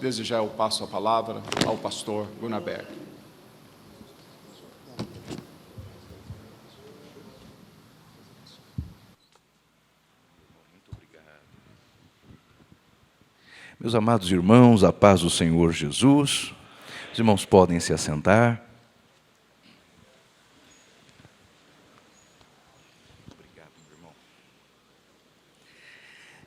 Desde já eu passo a palavra ao pastor Gunnar Berg. Meus amados irmãos, a paz do Senhor Jesus. Os irmãos podem se assentar. Obrigado, meu irmão.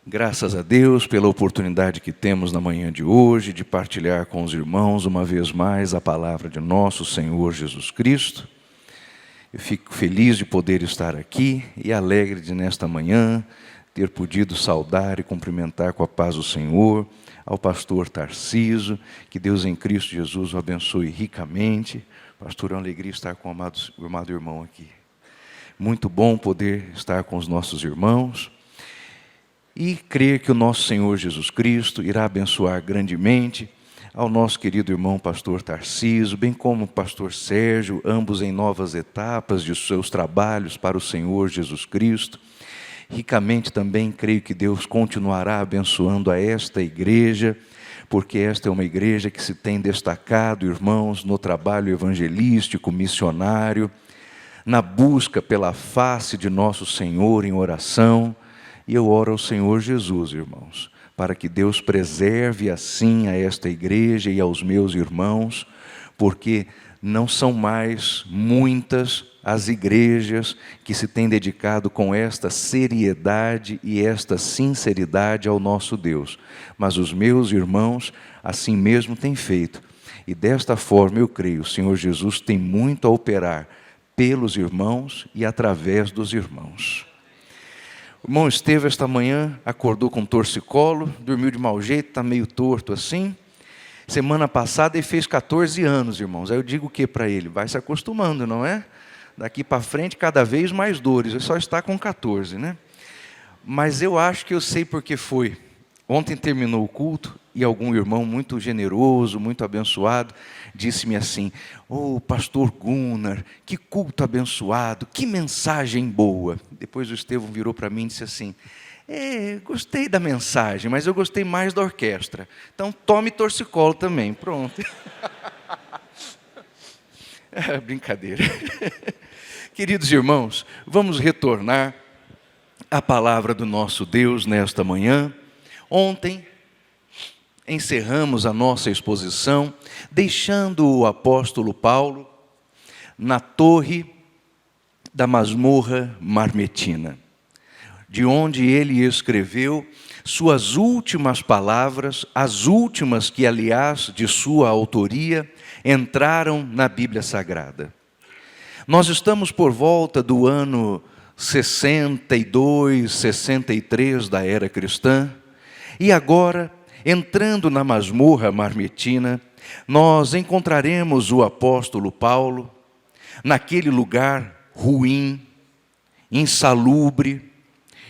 Graças a Deus pela oportunidade que temos na manhã de hoje de partilhar com os irmãos uma vez mais a palavra de nosso Senhor Jesus Cristo. Eu fico feliz de poder estar aqui e alegre de nesta manhã ter podido saudar e cumprimentar com a paz do Senhor ao pastor Tarciso, que Deus em Cristo Jesus o abençoe ricamente. Pastor, é uma alegria estar com o amado irmão aqui. Muito bom poder estar com os nossos irmãos e crer que o nosso Senhor Jesus Cristo irá abençoar grandemente ao nosso querido irmão pastor Tarciso, bem como o pastor Sérgio, ambos em novas etapas de seus trabalhos para o Senhor Jesus Cristo. Ricamente também creio que Deus continuará abençoando a esta igreja, porque esta é uma igreja que se tem destacado, irmãos, no trabalho evangelístico, missionário, na busca pela face de nosso Senhor em oração. E eu oro ao Senhor Jesus, irmãos, para que Deus preserve assim a esta igreja e aos meus irmãos, porque não são mais muitas as igrejas que se têm dedicado com esta seriedade e esta sinceridade ao nosso Deus. Mas os meus irmãos assim mesmo têm feito. E desta forma eu creio, o Senhor Jesus tem muito a operar pelos irmãos e através dos irmãos. O irmão Estevão esta manhã acordou com torcicolo, dormiu de mau jeito, está meio torto assim. Semana passada ele fez 14 anos, irmãos. Aí eu digo o que para ele? Vai se acostumando, não é? Daqui para frente, cada vez mais dores. Ele só está com 14, né? Mas eu acho que eu sei por que foi. Ontem terminou o culto e algum irmão muito generoso, muito abençoado, disse-me assim: "Ô, pastor Gunnar, que culto abençoado, que mensagem boa." Depois o Estevão virou para mim e disse assim: "Gostei da mensagem, mas eu gostei mais da orquestra. Então tome torcicolo também." Pronto. Brincadeira. Queridos irmãos, vamos retornar à palavra do nosso Deus nesta manhã. Ontem encerramos a nossa exposição, deixando o apóstolo Paulo na torre da masmorra marmetina, de onde ele escreveu suas últimas palavras, as últimas que, aliás, de sua autoria, entraram na Bíblia Sagrada. Nós estamos por volta do ano 62, 63 da era cristã, e agora, entrando na masmorra marmetina, nós encontraremos o apóstolo Paulo naquele lugar ruim, insalubre,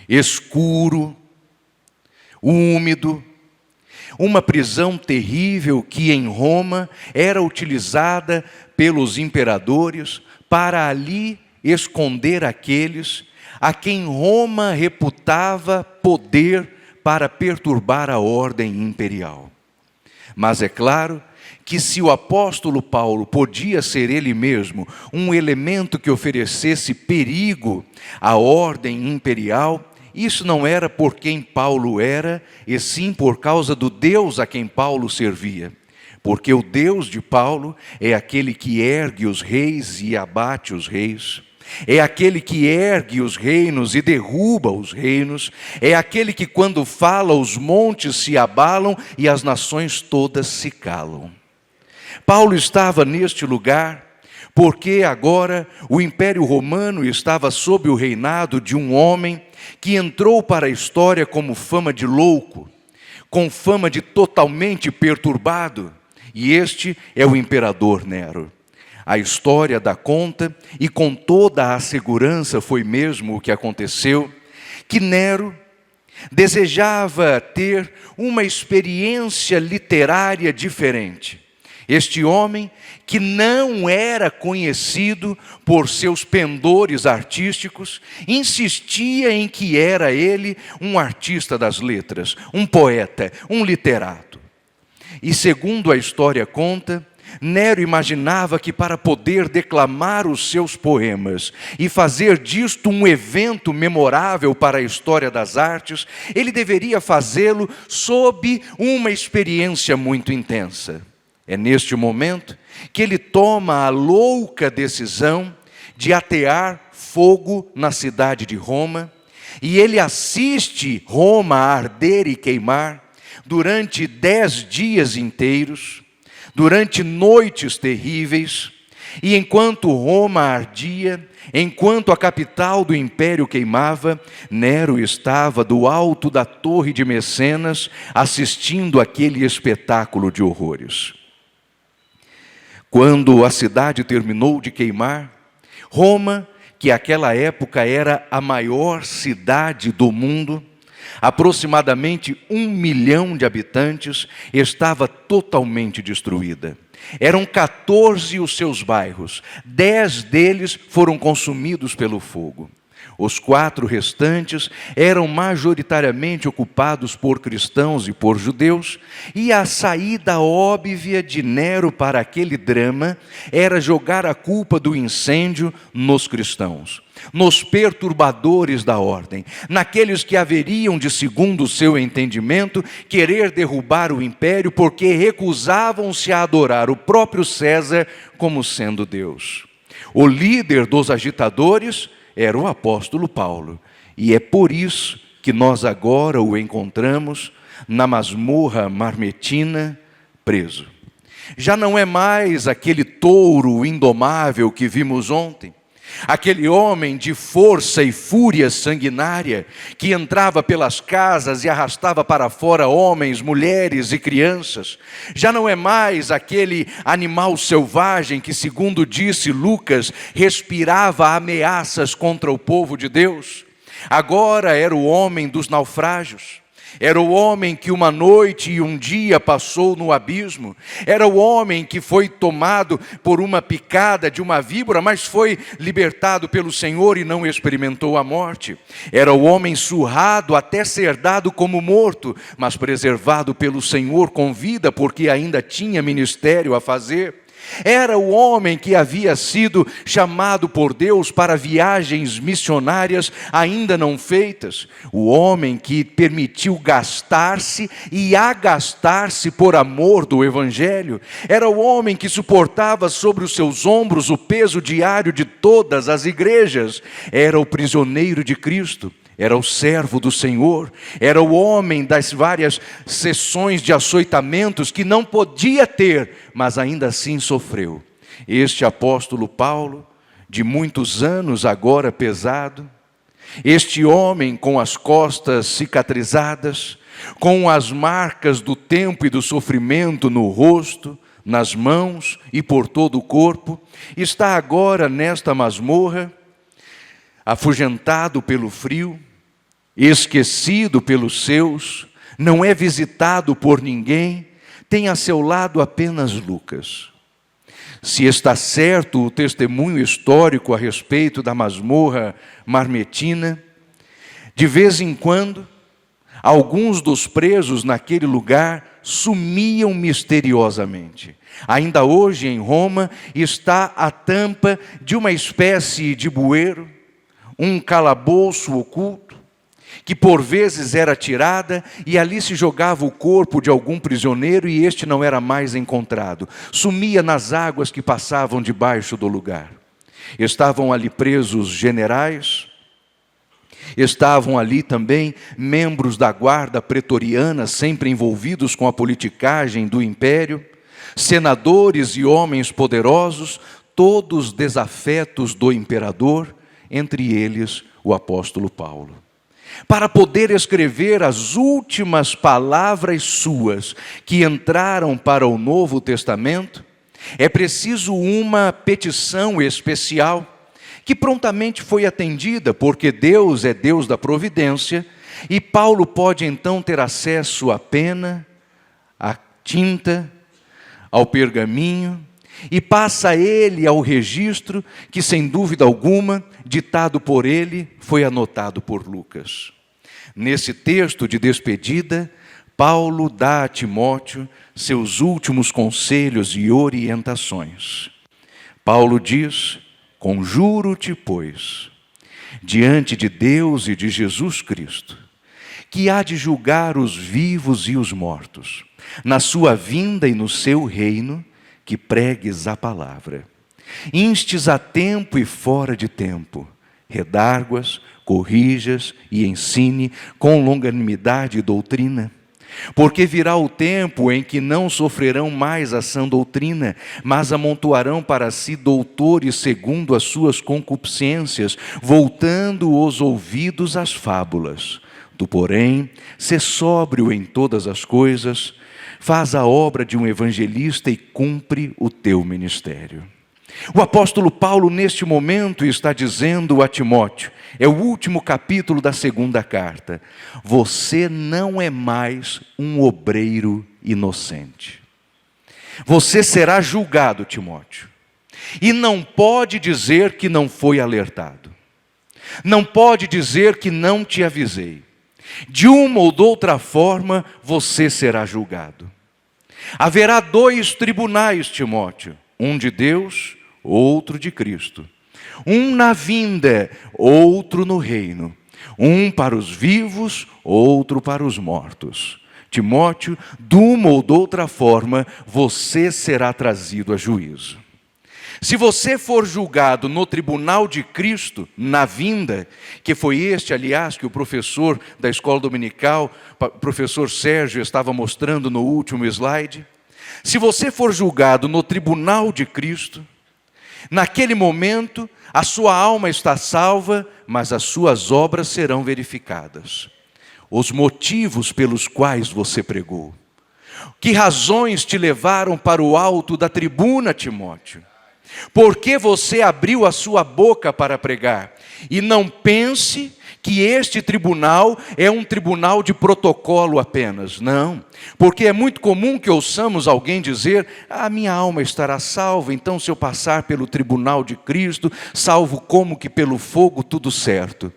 escuro, úmido, uma prisão terrível que em Roma era utilizada pelos imperadores para ali esconder aqueles a quem Roma reputava poder para perturbar a ordem imperial. Mas é claro que se o apóstolo Paulo podia ser ele mesmo um elemento que oferecesse perigo à ordem imperial, isso não era por quem Paulo era, e sim por causa do Deus a quem Paulo servia. Porque o Deus de Paulo é aquele que ergue os reis e abate os reis. É aquele que ergue os reinos e derruba os reinos. É aquele que, quando fala, os montes se abalam e as nações todas se calam. Paulo estava neste lugar porque agora o Império Romano estava sob o reinado de um homem que entrou para a história como fama de louco, com fama de totalmente perturbado. E este é o imperador Nero. A história dá conta, e com toda a segurança foi mesmo o que aconteceu, que Nero desejava ter uma experiência literária diferente. Este homem, que não era conhecido por seus pendores artísticos, insistia em que era ele um artista das letras, um poeta, um literato. E segundo a história conta, Nero imaginava que para poder declamar os seus poemas e fazer disto um evento memorável para a história das artes, ele deveria fazê-lo sob uma experiência muito intensa. É neste momento que ele toma a louca decisão de atear fogo na cidade de Roma, e ele assiste Roma a arder e queimar durante 10 dias inteiros, durante noites terríveis, e enquanto Roma ardia, enquanto a capital do império queimava, Nero estava do alto da torre de Mecenas assistindo aquele espetáculo de horrores. Quando a cidade terminou de queimar, Roma, que naquela época era a maior cidade do mundo, aproximadamente 1 milhão de habitantes, estava totalmente destruída. Eram 14 os seus bairros, 10 deles foram consumidos pelo fogo. Os 4 restantes eram majoritariamente ocupados por cristãos e por judeus, e a saída óbvia de Nero para aquele drama era jogar a culpa do incêndio nos cristãos, nos perturbadores da ordem, naqueles que haveriam de, segundo o seu entendimento, querer derrubar o império porque recusavam-se a adorar o próprio César como sendo Deus. O líder dos agitadores era o apóstolo Paulo, e é por isso que nós agora o encontramos na masmorra marmetina, preso. Já não é mais aquele touro indomável que vimos ontem, aquele homem de força e fúria sanguinária que entrava pelas casas e arrastava para fora homens, mulheres e crianças. Já não é mais aquele animal selvagem que, segundo disse Lucas, respirava ameaças contra o povo de Deus. Agora era o homem dos naufrágios. Era o homem que uma noite e um dia passou no abismo. Era o homem que foi tomado por uma picada de uma víbora, mas foi libertado pelo Senhor e não experimentou a morte. Era o homem surrado até ser dado como morto, mas preservado pelo Senhor com vida, porque ainda tinha ministério a fazer. Era o homem que havia sido chamado por Deus para viagens missionárias ainda não feitas. O homem que permitiu gastar-se e agastar-se por amor do Evangelho. Era o homem que suportava sobre os seus ombros o peso diário de todas as igrejas. Era o prisioneiro de Cristo. Era o servo do Senhor, era o homem das várias sessões de açoitamentos que não podia ter, mas ainda assim sofreu. Este apóstolo Paulo, de muitos anos agora pesado, este homem com as costas cicatrizadas, com as marcas do tempo e do sofrimento no rosto, nas mãos e por todo o corpo, está agora nesta masmorra, afugentado pelo frio, esquecido pelos seus, não é visitado por ninguém, tem a seu lado apenas Lucas. Se está certo o testemunho histórico a respeito da masmorra marmetina, de vez em quando, alguns dos presos naquele lugar sumiam misteriosamente. Ainda hoje em Roma está a tampa de uma espécie de bueiro, um calabouço oculto, que por vezes era tirada e ali se jogava o corpo de algum prisioneiro e este não era mais encontrado. Sumia nas águas que passavam debaixo do lugar. Estavam ali presos generais, estavam ali também membros da guarda pretoriana, sempre envolvidos com a politicagem do império, senadores e homens poderosos, todos desafetos do imperador, entre eles o apóstolo Paulo. Para poder escrever as últimas palavras suas que entraram para o Novo Testamento, é preciso uma petição especial, que prontamente foi atendida, porque Deus é Deus da providência, e Paulo pode então ter acesso à pena, à tinta, ao pergaminho, e passa ele ao registro que, sem dúvida alguma, ditado por ele, foi anotado por Lucas. Nesse texto de despedida, Paulo dá a Timóteo seus últimos conselhos e orientações. Paulo diz: conjuro-te, pois, diante de Deus e de Jesus Cristo, que há de julgar os vivos e os mortos, na sua vinda e no seu reino, que pregues a palavra. Instes a tempo e fora de tempo, redarguas, corrijas e ensine com longanimidade e doutrina. Porque virá o tempo em que não sofrerão mais a sã doutrina, mas amontoarão para si doutores segundo as suas concupiscências, voltando os ouvidos às fábulas. Tu, porém, sê sóbrio em todas as coisas, faz a obra de um evangelista e cumpre o teu ministério. O apóstolo Paulo, neste momento, está dizendo a Timóteo, é o último capítulo da segunda carta: você não é mais um obreiro inocente. Você será julgado, Timóteo, e não pode dizer que não foi alertado. Não pode dizer que não te avisei. De uma ou de outra forma, você será julgado. Haverá 2 tribunais, Timóteo, um de Deus, outro de Cristo. Um na vinda, outro no reino. Um para os vivos, outro para os mortos. Timóteo, de uma ou de outra forma, você será trazido a juízo. Se você for julgado no tribunal de Cristo, na vinda, que foi este, aliás, que o professor da escola dominical, professor Sérgio, estava mostrando no último slide. Se você for julgado no tribunal de Cristo, naquele momento, a sua alma está salva, mas as suas obras serão verificadas. Os motivos pelos quais você pregou. Que razões te levaram para o alto da tribuna, Timóteo? Por que você abriu a sua boca para pregar? E não pense que este tribunal é um tribunal de protocolo apenas. Não, porque é muito comum que ouçamos alguém dizer: a minha alma estará salva, então se eu passar pelo tribunal de Cristo, salvo como que pelo fogo, tudo certo.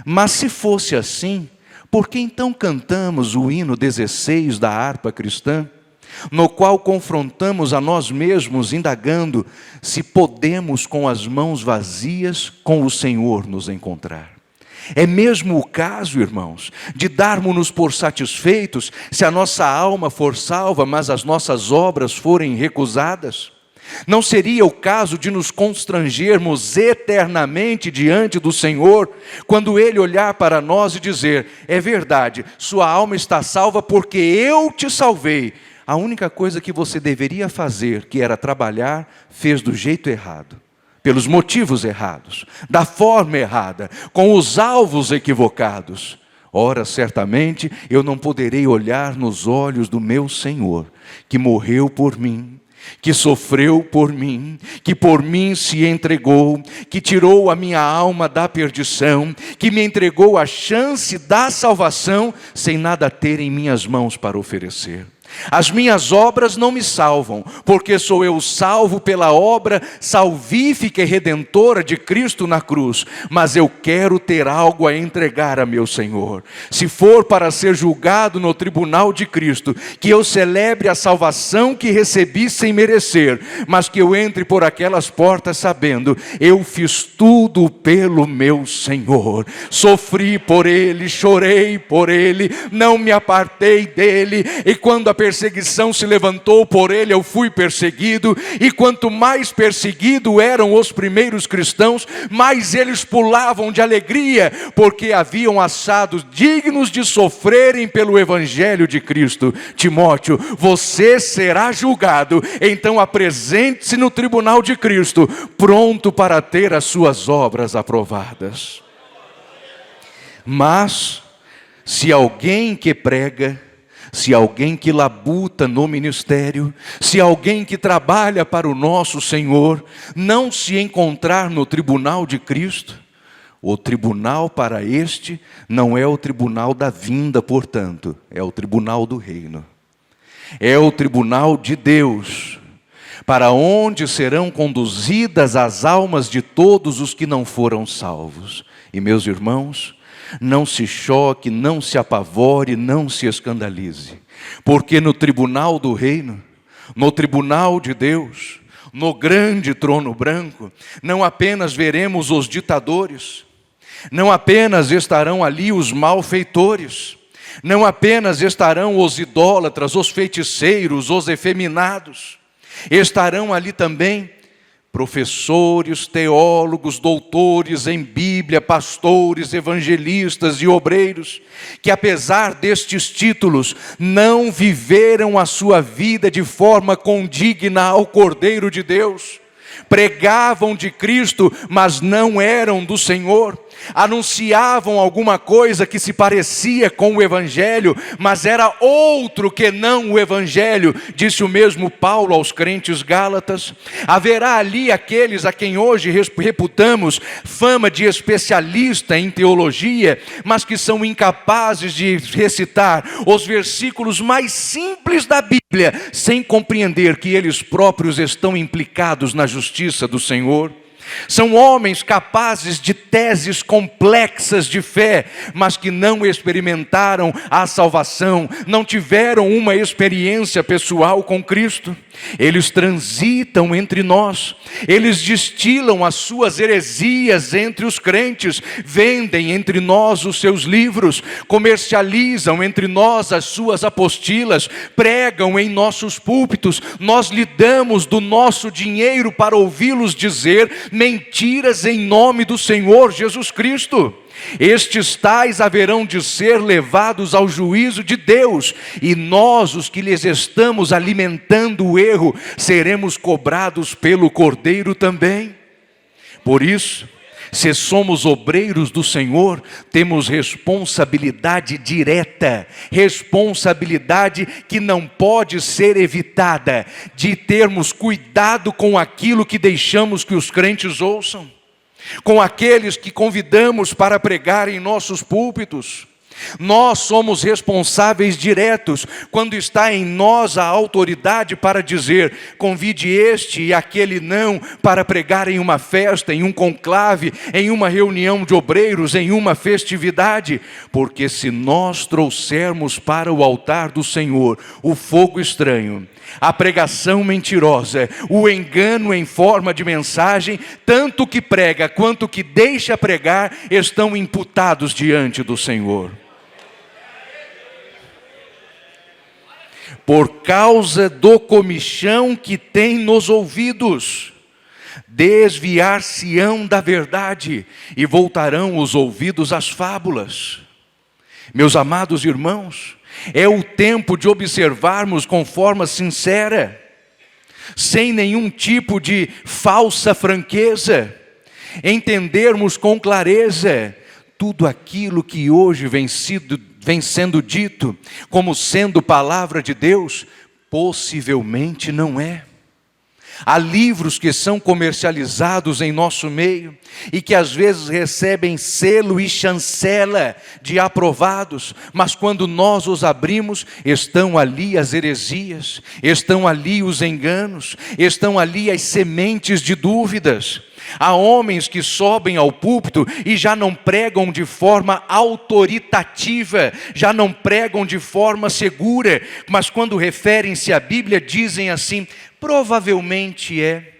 Mas se fosse assim, por que então cantamos o hino 16 da harpa cristã? No qual confrontamos a nós mesmos, indagando se podemos com as mãos vazias com o Senhor nos encontrar. É mesmo o caso, irmãos, de darmos-nos por satisfeitos se a nossa alma for salva, mas as nossas obras forem recusadas? Não seria o caso de nos constrangermos eternamente diante do Senhor, quando Ele olhar para nós e dizer: é verdade, sua alma está salva porque eu te salvei. A única coisa que você deveria fazer, que era trabalhar, fez do jeito errado, pelos motivos errados, da forma errada, com os alvos equivocados. Ora, certamente eu não poderei olhar nos olhos do meu Senhor, que morreu por mim, que sofreu por mim, que por mim se entregou, que tirou a minha alma da perdição, que me entregou a chance da salvação, sem nada ter em minhas mãos para oferecer. As minhas obras não me salvam, porque sou eu salvo pela obra salvífica e redentora de Cristo na cruz, mas eu quero ter algo a entregar a meu Senhor. Se for para ser julgado no tribunal de Cristo, que eu celebre a salvação que recebi sem merecer, mas que eu entre por aquelas portas sabendo: eu fiz tudo pelo meu Senhor, sofri por Ele, chorei por Ele, não me apartei dEle, e quando a perseguição se levantou por Ele, eu fui perseguido, e quanto mais perseguido eram os primeiros cristãos, mais eles pulavam de alegria, porque haviam achados dignos de sofrerem pelo Evangelho de Cristo. Timóteo, você será julgado, então apresente-se no tribunal de Cristo, pronto para ter as suas obras aprovadas. Mas, se alguém que prega, se alguém que labuta no ministério, se alguém que trabalha para o nosso Senhor, não se encontrar no tribunal de Cristo, o tribunal para este não é o tribunal da vinda, portanto, é o tribunal do reino. É o tribunal de Deus, para onde serão conduzidas as almas de todos os que não foram salvos. E meus irmãos, Não se choque, não se apavore, não se escandalize. Porque no tribunal do reino, no tribunal de Deus, no grande trono branco, não apenas veremos os ditadores, não apenas estarão ali os malfeitores, não apenas estarão os idólatras, os feiticeiros, os efeminados, estarão ali também professores, teólogos, doutores em Bíblia, pastores, evangelistas e obreiros, que apesar destes títulos, não viveram a sua vida de forma condigna ao Cordeiro de Deus. Pregavam de Cristo, mas não eram do Senhor. Anunciavam alguma coisa que se parecia com o Evangelho, mas era outro que não o Evangelho, disse o mesmo Paulo aos crentes gálatas. Haverá ali aqueles a quem hoje reputamos fama de especialista em teologia, mas que são incapazes de recitar os versículos mais simples da Bíblia, sem compreender que eles próprios estão implicados na justiça do Senhor. São homens capazes de teses complexas de fé, mas que não experimentaram a salvação, não tiveram uma experiência pessoal com Cristo. Eles transitam entre nós, eles destilam as suas heresias entre os crentes, vendem entre nós os seus livros, comercializam entre nós as suas apostilas, pregam em nossos púlpitos. Nós lhe damos do nosso dinheiro para ouvi-los dizer mentiras em nome do Senhor Jesus Cristo. Estes tais haverão de ser levados ao juízo de Deus, e nós, os que lhes estamos alimentando o erro, seremos cobrados pelo Cordeiro também. Por isso, se somos obreiros do Senhor, temos responsabilidade direta, responsabilidade que não pode ser evitada, de termos cuidado com aquilo que deixamos que os crentes ouçam, com aqueles que convidamos para pregar em nossos púlpitos. Nós somos responsáveis diretos quando está em nós a autoridade para dizer: convide este e aquele não para pregar em uma festa, em um conclave, em uma reunião de obreiros, em uma festividade. Porque se nós trouxermos para o altar do Senhor o fogo estranho, a pregação mentirosa, o engano em forma de mensagem, tanto que prega quanto que deixa pregar estão imputados diante do Senhor. Por causa do comichão que tem nos ouvidos, desviar-se-ão da verdade e voltarão os ouvidos às fábulas. Meus amados irmãos, é o tempo de observarmos com forma sincera, sem nenhum tipo de falsa franqueza, entendermos com clareza tudo aquilo que hoje vem sendo dito como sendo palavra de Deus, possivelmente não é. Há livros que são comercializados em nosso meio e que às vezes recebem selo e chancela de aprovados, mas quando nós os abrimos, estão ali as heresias, estão ali os enganos, estão ali as sementes de dúvidas. Há homens que sobem ao púlpito e já não pregam de forma autoritativa, já não pregam de forma segura, mas quando referem-se à Bíblia dizem assim: provavelmente é,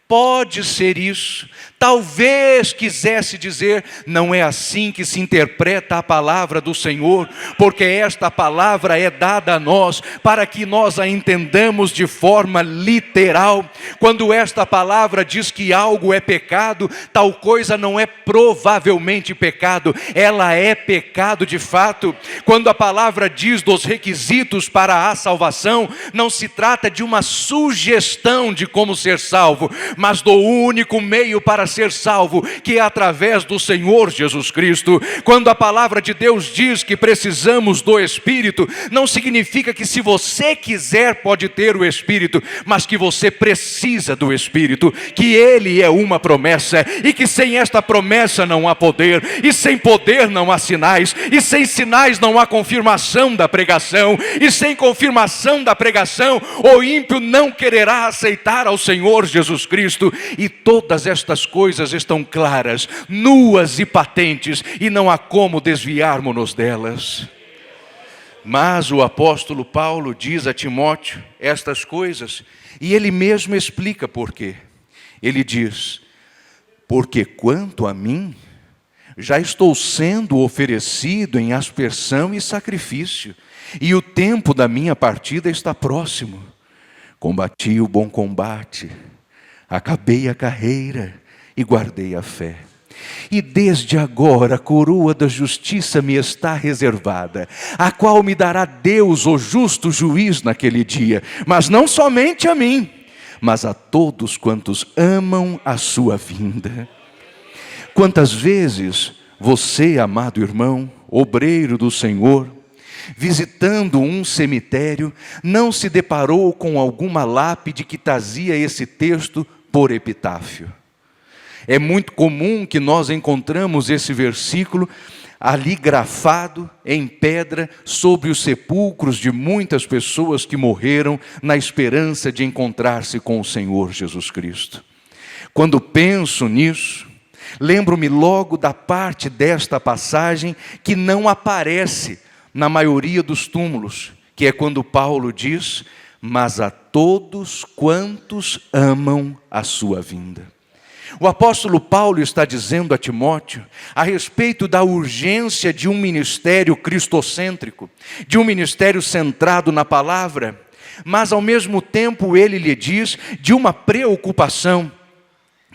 pode ser isso, talvez quisesse dizer. Não é assim que se interpreta a palavra do Senhor, porque esta palavra é dada a nós para que nós a entendamos de forma literal. Quando esta palavra diz que algo é pecado, tal coisa não é provavelmente pecado, ela é pecado de fato. Quando a palavra diz dos requisitos para a salvação, não se trata de uma sugestão de como ser salvo, mas do único meio para ser salvo, que é através do Senhor Jesus Cristo. Quando a palavra de Deus diz que precisamos do Espírito, não significa que se você quiser pode ter o Espírito, mas que você precisa do Espírito, que Ele é uma promessa, e que sem esta promessa não há poder, e sem poder não há sinais, e sem sinais não há confirmação da pregação, e sem confirmação da pregação, o ímpio não quererá aceitar ao Senhor Jesus Cristo. Cristo, e todas estas coisas estão claras, nuas e patentes, e não há como desviarmos-nos delas. Mas o apóstolo Paulo diz a Timóteo estas coisas, e ele mesmo explica por quê. Ele diz: porque quanto a mim, já estou sendo oferecido em aspersão e sacrifício, e o tempo da minha partida está próximo. Combati o bom combate, acabei a carreira e guardei a fé. E desde agora a coroa da justiça me está reservada, a qual me dará Deus, o justo juiz, naquele dia, mas não somente a mim, mas a todos quantos amam a sua vinda. Quantas vezes você, amado irmão, obreiro do Senhor, visitando um cemitério, não se deparou com alguma lápide que trazia esse texto por epitáfio? É muito comum que nós encontramos esse versículo ali grafado em pedra sobre os sepulcros de muitas pessoas que morreram na esperança de encontrar-se com o Senhor Jesus Cristo. Quando penso nisso, lembro-me logo da parte desta passagem que não aparece na maioria dos túmulos, que é quando Paulo diz: mas a todos quantos amam a sua vinda. O apóstolo Paulo está dizendo a Timóteo a respeito da urgência de um ministério cristocêntrico, de um ministério centrado na palavra, mas ao mesmo tempo ele lhe diz de uma preocupação,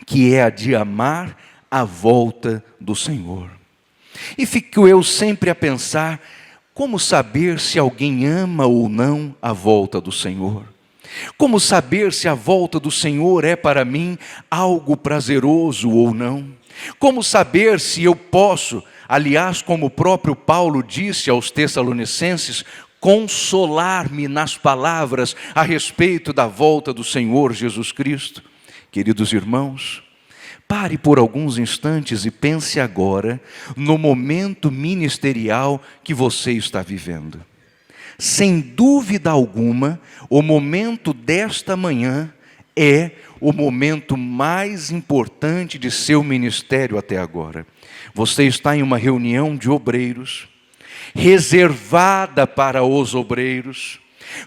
que é a de amar a volta do Senhor. E fico eu sempre a pensar, como saber se alguém ama ou não a volta do Senhor? Como saber se a volta do Senhor é para mim algo prazeroso ou não? Como saber se eu posso, aliás, como o próprio Paulo disse aos Tessalonicenses, consolar-me nas palavras a respeito da volta do Senhor Jesus Cristo? Queridos irmãos, pare por alguns instantes e pense agora no momento ministerial que você está vivendo. Sem dúvida alguma, o momento desta manhã é o momento mais importante de seu ministério até agora. Você está em uma reunião de obreiros, reservada para os obreiros,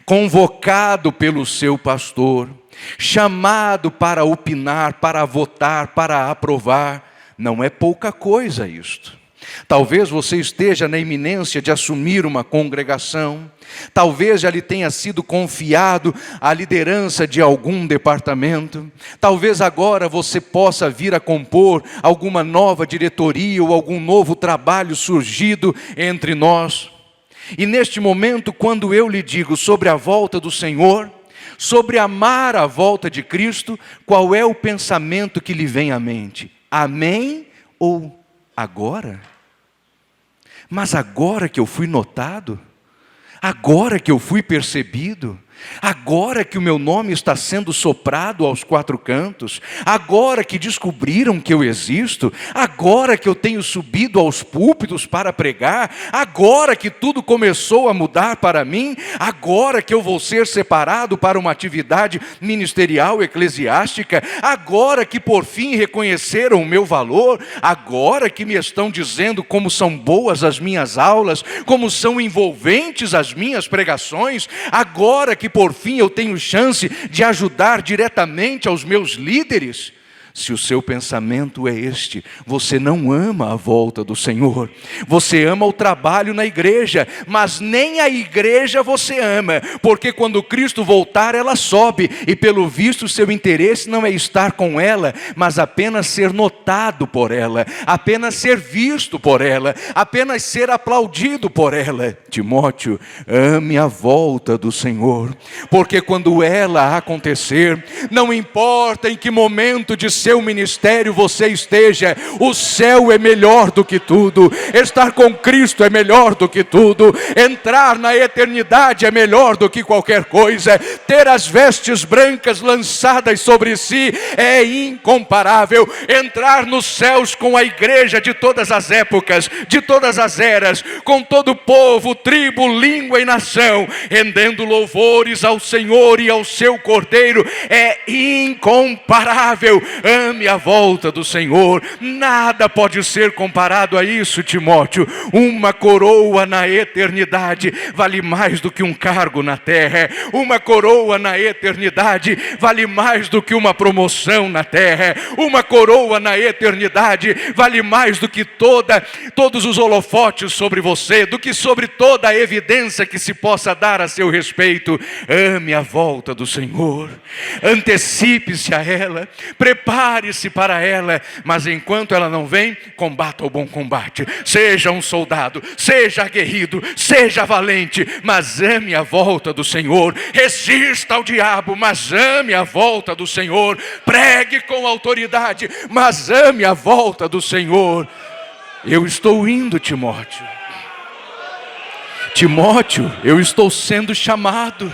convocado pelo seu pastor, chamado para opinar, para votar, para aprovar. Não é pouca coisa isto. Talvez você esteja na iminência de assumir uma congregação, talvez já lhe tenha sido confiado a liderança de algum departamento, talvez agora você possa vir a compor alguma nova diretoria ou algum novo trabalho surgido entre nós. E neste momento, quando eu lhe digo sobre a volta do Senhor, sobre amar a volta de Cristo, qual é o pensamento que lhe vem à mente? Amém ou agora? Mas agora que eu fui notado, agora que eu fui percebido, agora que o meu nome está sendo soprado aos quatro cantos, agora que descobriram que eu existo, agora que eu tenho subido aos púlpitos para pregar, agora que tudo começou a mudar para mim, agora que eu vou ser separado para uma atividade ministerial eclesiástica, agora que por fim reconheceram o meu valor, agora que me estão dizendo como são boas as minhas aulas, como são envolventes as minhas pregações, agora que por fim eu tenho chance de ajudar diretamente aos meus líderes. Se o seu pensamento é este, você não ama a volta do Senhor, você ama o trabalho na igreja, mas nem a igreja você ama, porque quando Cristo voltar ela sobe, e pelo visto seu interesse não é estar com ela, mas apenas ser notado por ela, apenas ser visto por ela, apenas ser aplaudido por ela. Timóteo, ame a volta do Senhor, porque quando ela acontecer, não importa em que momento de seu ministério você esteja. O céu é melhor do que tudo. Estar com Cristo é melhor do que tudo. Entrar na eternidade é melhor do que qualquer coisa. Ter as vestes brancas lançadas sobre si é incomparável. Entrar nos céus com a igreja de todas as épocas, de todas as eras, com todo o povo, tribo, língua e nação, rendendo louvores ao Senhor e ao seu Cordeiro, é incomparável. Ame a volta do Senhor. Nada pode ser comparado a isso, Timóteo. Uma coroa na eternidade vale mais do que um cargo na terra. Uma coroa na eternidade vale mais do que uma promoção na terra. Uma coroa na eternidade vale mais do que todos os holofotes sobre você, do que sobre toda a evidência que se possa dar a seu respeito. Ame a volta do Senhor, antecipe-se a ela, prepare-se para ela, mas enquanto ela não vem, combata o bom combate. Seja um soldado, seja aguerrido, seja valente, mas ame a volta do Senhor. Resista ao diabo, mas ame a volta do Senhor. Pregue com autoridade, mas ame a volta do Senhor. Eu estou indo, Timóteo. Timóteo, eu estou sendo chamado.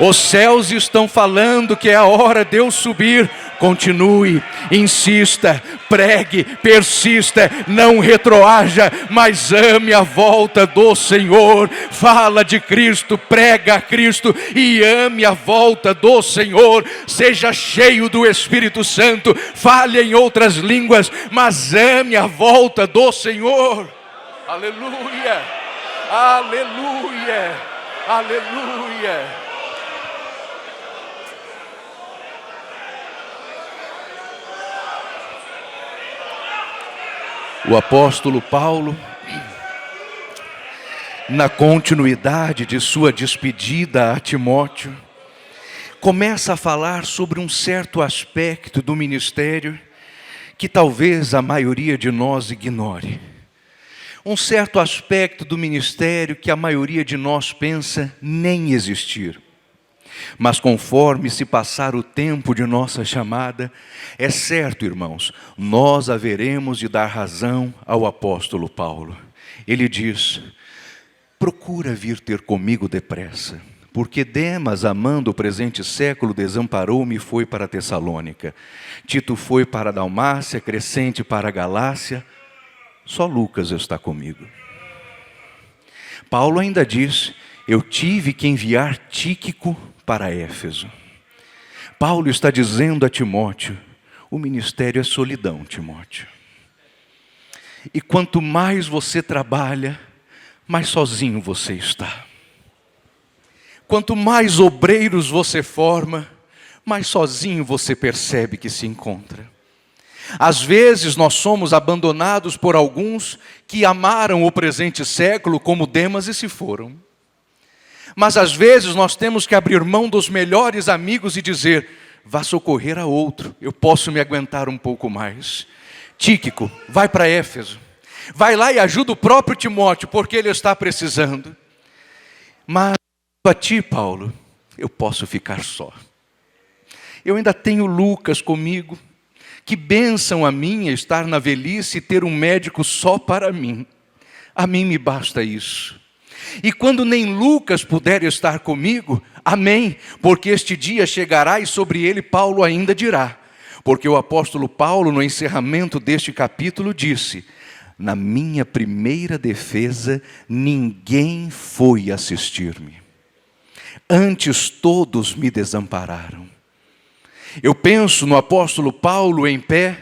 Os céus estão falando que é a hora de eu subir. Continue, insista, pregue, persista, não retroaja, mas ame a volta do Senhor. Fala de Cristo, prega a Cristo e ame a volta do Senhor. Seja cheio do Espírito Santo, fale em outras línguas, mas ame a volta do Senhor. Aleluia, aleluia, aleluia. O apóstolo Paulo, na continuidade de sua despedida a Timóteo, começa a falar sobre um certo aspecto do ministério que talvez a maioria de nós ignore. Um certo aspecto do ministério que a maioria de nós pensa nem existir. Mas conforme se passar o tempo de nossa chamada, é certo, irmãos, nós haveremos de dar razão ao apóstolo Paulo. Ele diz: procura vir ter comigo depressa, porque Demas, amando o presente século, desamparou-me e foi para Tessalônica. Tito foi para a Dalmácia, Crescente para a Galácia, só Lucas está comigo. Paulo ainda diz: eu tive que enviar Tíquico para Éfeso. Paulo está dizendo a Timóteo: o ministério é solidão, Timóteo. E quanto mais você trabalha, mais sozinho você está. Quanto mais obreiros você forma, mais sozinho você percebe que se encontra. Às vezes nós somos abandonados por alguns que amaram o presente século como Demas e se foram. Mas às vezes nós temos que abrir mão dos melhores amigos e dizer: vá socorrer a outro, eu posso me aguentar um pouco mais. Tíquico, vai para Éfeso. Vai lá e ajuda o próprio Timóteo, porque ele está precisando. Mas a ti, Paulo, eu posso ficar só. Eu ainda tenho Lucas comigo. Que bênção a minha estar na velhice e ter um médico só para mim. A mim me basta isso. E quando nem Lucas puder estar comigo, amém, porque este dia chegará e sobre ele Paulo ainda dirá. Porque o apóstolo Paulo, no encerramento deste capítulo, disse: na minha primeira defesa, ninguém foi assistir-me. Antes todos me desampararam. Eu penso no apóstolo Paulo em pé,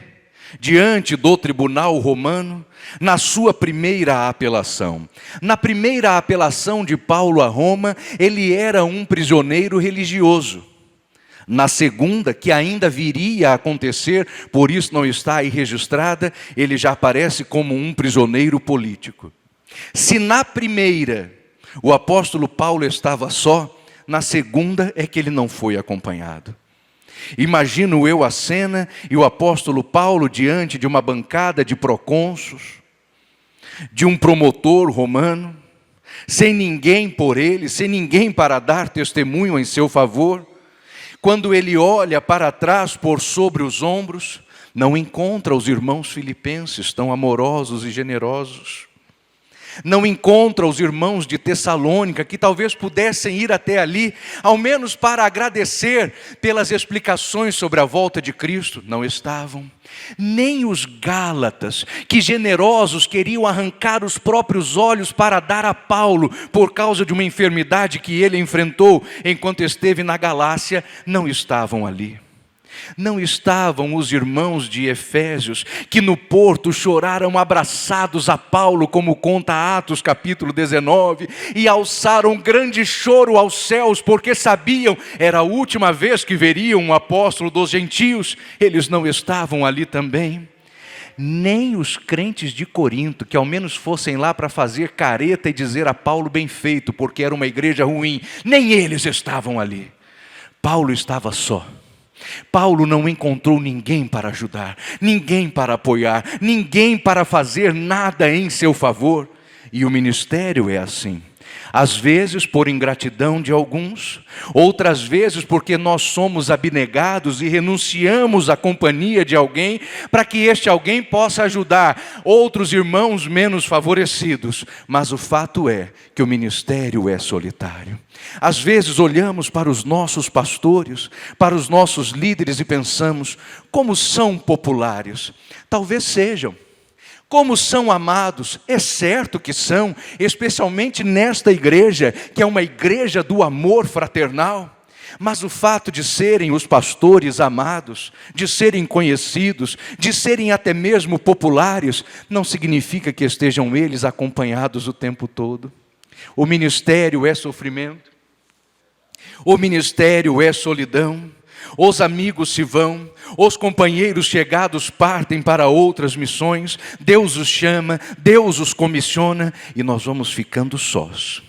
diante do tribunal romano, na sua primeira apelação. Na primeira apelação de Paulo a Roma, ele era um prisioneiro religioso. Na segunda, que ainda viria a acontecer, por isso não está aí registrada, ele já aparece como um prisioneiro político. Se na primeira o apóstolo Paulo estava só, na segunda é que ele não foi acompanhado. Imagino eu a cena e o apóstolo Paulo diante de uma bancada de procônsulos, de um promotor romano, sem ninguém por ele, sem ninguém para dar testemunho em seu favor, Quando ele olha para trás por sobre os ombros, não encontra os irmãos filipenses tão amorosos e generosos. Não encontra os irmãos de Tessalônica, que talvez pudessem ir até ali, ao menos para agradecer pelas explicações sobre a volta de Cristo. Não estavam. Nem os Gálatas, que generosos queriam arrancar os próprios olhos para dar a Paulo, por causa de uma enfermidade que ele enfrentou enquanto esteve na Galácia, não estavam ali. Não estavam os irmãos de Efésios, que no porto choraram abraçados a Paulo, como conta Atos capítulo 19, e alçaram grande choro aos céus, porque sabiam, era a última vez que veriam um apóstolo dos gentios. Eles não estavam ali também. Nem os crentes de Corinto, que ao menos fossem lá para fazer careta e dizer a Paulo bem feito, porque era uma igreja ruim, nem eles estavam ali. Paulo estava só. Paulo não encontrou ninguém para ajudar, ninguém para apoiar, ninguém para fazer nada em seu favor. E o ministério é assim. Às vezes por ingratidão de alguns, outras vezes porque nós somos abnegados e renunciamos à companhia de alguém para que este alguém possa ajudar outros irmãos menos favorecidos. Mas o fato é que o ministério é solitário. Às vezes olhamos para os nossos pastores, para os nossos líderes e pensamos, como são populares? Talvez sejam. Como são amados? É certo que são, especialmente nesta igreja, que é uma igreja do amor fraternal. Mas o fato de serem os pastores amados, de serem conhecidos, de serem até mesmo populares, não significa que estejam eles acompanhados o tempo todo. O ministério é sofrimento, o ministério é solidão. Os amigos se vão, os companheiros chegados partem para outras missões, Deus os chama, Deus os comissiona e nós vamos ficando sós,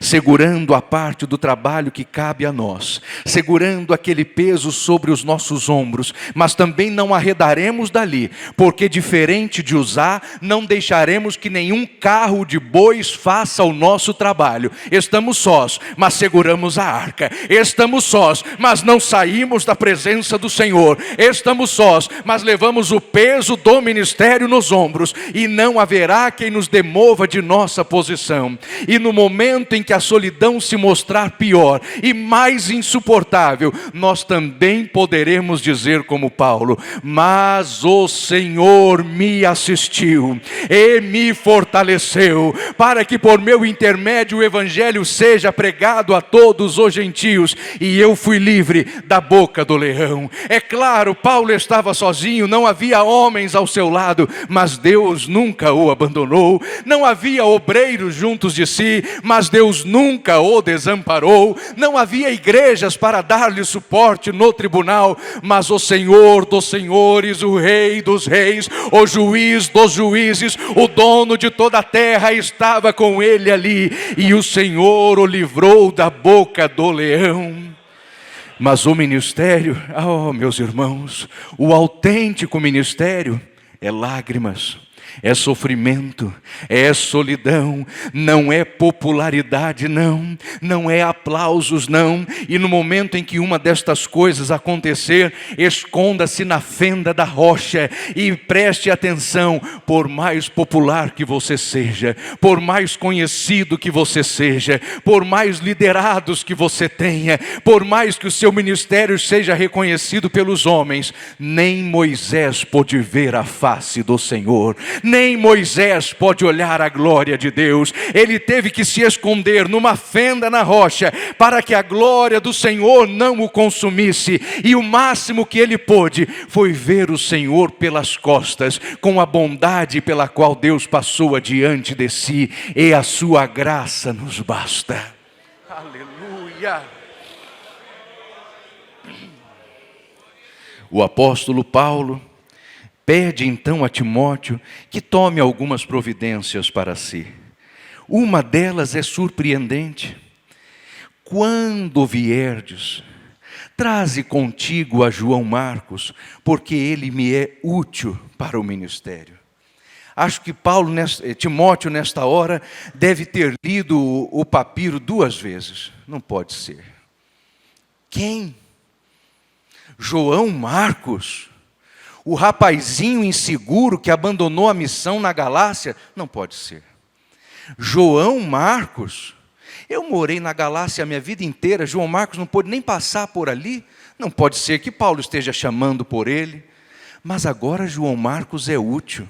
segurando a parte do trabalho que cabe a nós, segurando aquele peso sobre os nossos ombros, mas também não arredaremos dali, porque diferente de Uzá, não deixaremos que nenhum carro de bois faça o nosso trabalho. Estamos sós, mas seguramos a arca. Estamos sós, mas não saímos da presença do Senhor. Estamos sós, mas levamos o peso do ministério nos ombros, e não haverá quem nos demova de nossa posição. E no momento em que a solidão se mostrar pior e mais insuportável, nós também poderemos dizer como Paulo: mas o Senhor me assistiu e me fortaleceu, para que por meu intermédio o evangelho seja pregado a todos os gentios, e eu fui livre da boca do leão. É claro, Paulo estava sozinho, não havia homens ao seu lado, mas Deus nunca o abandonou. Não havia obreiros juntos de si, mas Deus nunca o desamparou. Não havia igrejas para dar-lhe suporte no tribunal, mas o Senhor dos senhores, o Rei dos reis, o juiz dos juízes, o dono de toda a terra estava com ele ali, e o Senhor o livrou da boca do leão. Mas o ministério, meus irmãos, o autêntico ministério é lágrimas, é sofrimento, é solidão, não é popularidade, não é aplausos, não. E no momento em que uma destas coisas acontecer, esconda-se na fenda da rocha e preste atenção. Por mais popular que você seja, por mais conhecido que você seja, por mais liderados que você tenha, por mais que o seu ministério seja reconhecido pelos homens, nem Moisés pôde ver a face do Senhor. Nem Moisés pode olhar a glória de Deus. Ele teve que se esconder numa fenda na rocha, para que a glória do Senhor não o consumisse. E o máximo que ele pôde foi ver o Senhor pelas costas, com a bondade pela qual Deus passou adiante de si. E a sua graça nos basta. Aleluia! O apóstolo Paulo pede então a Timóteo que tome algumas providências para si. Uma delas é surpreendente. Quando vierdes, traze contigo a João Marcos, porque ele me é útil para o ministério. Acho que Timóteo nesta hora deve ter lido o papiro 2 vezes. Não pode ser. Quem? João Marcos, o rapazinho inseguro que abandonou a missão na Galácia? Não pode ser. João Marcos, eu morei na Galácia a minha vida inteira, João Marcos não pôde nem passar por ali, não pode ser que Paulo esteja chamando por ele, mas agora João Marcos é útil,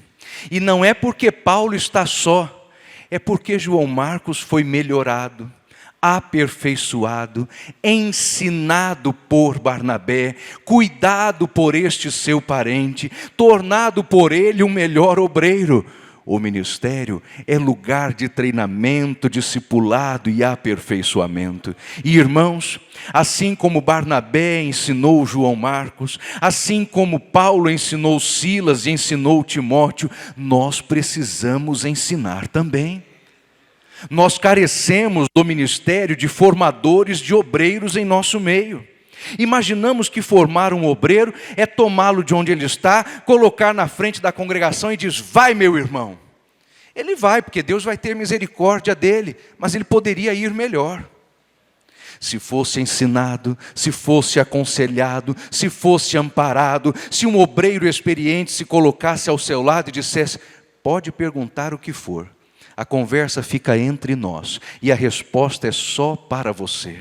e não é porque Paulo está só, é porque João Marcos foi melhorado, aperfeiçoado, ensinado por Barnabé, cuidado por este seu parente, tornado por ele um melhor obreiro. O ministério é lugar de treinamento, discipulado e aperfeiçoamento. E irmãos, assim como Barnabé ensinou João Marcos, assim como Paulo ensinou Silas e ensinou Timóteo, nós precisamos ensinar também. Nós carecemos do ministério de formadores de obreiros em nosso meio. Imaginamos que formar um obreiro é tomá-lo de onde ele está, colocar na frente da congregação e diz: vai, meu irmão. Ele vai, porque Deus vai ter misericórdia dele, mas ele poderia ir melhor. Se fosse ensinado, se fosse aconselhado, se fosse amparado, se um obreiro experiente se colocasse ao seu lado e dissesse: pode perguntar o que for, a conversa fica entre nós e a resposta é só para você.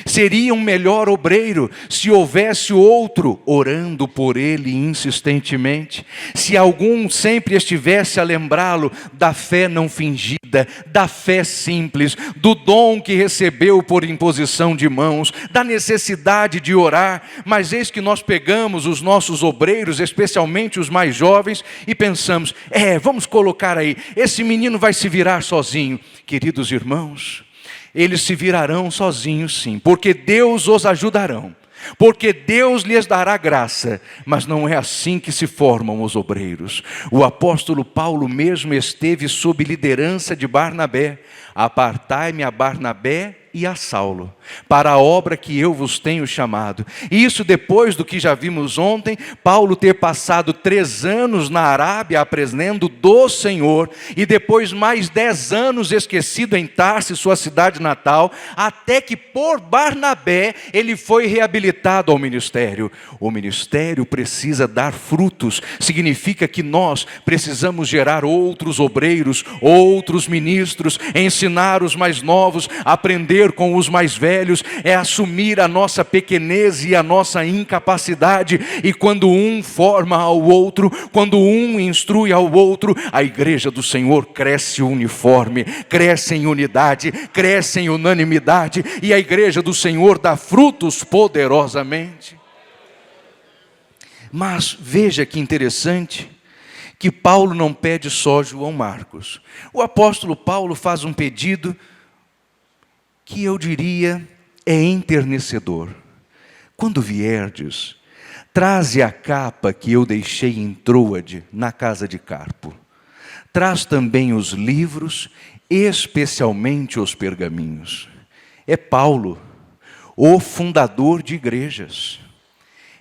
Seria um melhor obreiro se houvesse outro orando por ele insistentemente, se algum sempre estivesse a lembrá-lo da fé não fingida, da fé simples, do dom que recebeu por imposição de mãos, da necessidade de orar. Mas eis que nós pegamos os nossos obreiros, especialmente os mais jovens, e pensamos: vamos colocar aí, esse menino vai se virar sozinho. Queridos irmãos, eles se virarão sozinhos sim, porque Deus os ajudará, porque Deus lhes dará graça, mas não é assim que se formam os obreiros. O apóstolo Paulo mesmo esteve sob liderança de Barnabé: apartai-me a Barnabé e a Saulo, para a obra que eu vos tenho chamado. E isso depois do que já vimos ontem, Paulo ter passado 3 anos na Arábia aprendendo do Senhor, e depois mais 10 anos esquecido em Tarso, sua cidade natal, até que por Barnabé ele foi reabilitado ao ministério. O ministério precisa dar frutos, significa que nós precisamos gerar outros obreiros, outros ministros, ensinar os mais novos, aprender com os mais velhos, é assumir a nossa pequenez e a nossa incapacidade. E quando um forma ao outro, quando um instrui ao outro, a igreja do Senhor cresce uniforme, cresce em unidade, cresce em unanimidade, e a igreja do Senhor dá frutos poderosamente. Mas veja que interessante, que Paulo não pede só João Marcos. O apóstolo Paulo faz um pedido que eu diria é enternecedor. Quando vierdes, traze a capa que eu deixei em Troade, na casa de Carpo. Traz também os livros, especialmente os pergaminhos. É Paulo, o fundador de igrejas.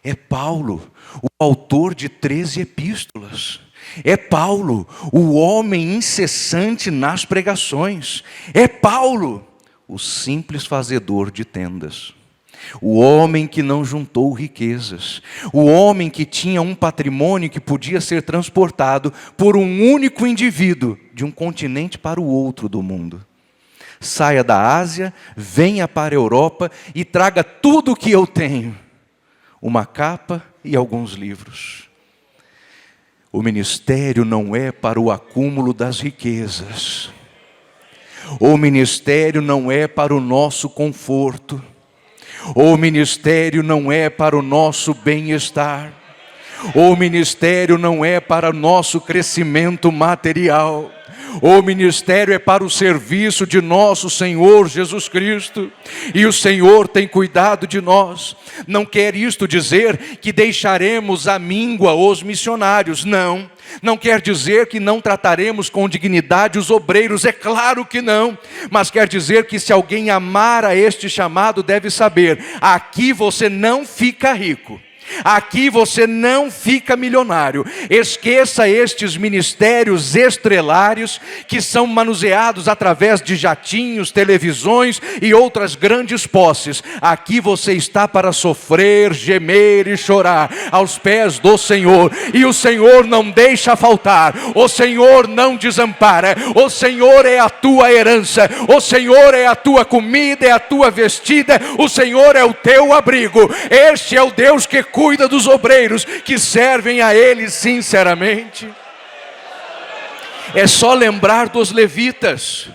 É Paulo, o autor de 13 epístolas. É Paulo, o homem incessante nas pregações. É Paulo, o simples fazedor de tendas, o homem que não juntou riquezas, o homem que tinha um patrimônio que podia ser transportado por um único indivíduo, de um continente para o outro do mundo. Saia da Ásia, venha para a Europa e traga tudo o que eu tenho, uma capa e alguns livros. O ministério não é para o acúmulo das riquezas. O ministério não é para o nosso conforto. O ministério não é para o nosso bem-estar. O ministério não é para o nosso crescimento material. O ministério é para o serviço de nosso Senhor Jesus Cristo. E o Senhor tem cuidado de nós. Não quer isto dizer que deixaremos à míngua os missionários, não. Não quer dizer que não trataremos com dignidade os obreiros, é claro que não. Mas quer dizer que se alguém amar a este chamado, deve saber: aqui você não fica rico. Aqui você não fica milionário. Esqueça estes ministérios estrelários que são manuseados através de jatinhos, televisões e outras grandes posses. Aqui você está para sofrer, gemer e chorar aos pés do Senhor. E o Senhor não deixa faltar. O Senhor não desampara. O Senhor é a tua herança. O Senhor é a tua comida, é a tua vestida. O Senhor é o teu abrigo. Este é o Deus que cuida dos obreiros que servem a Ele sinceramente. É só lembrar dos levitas.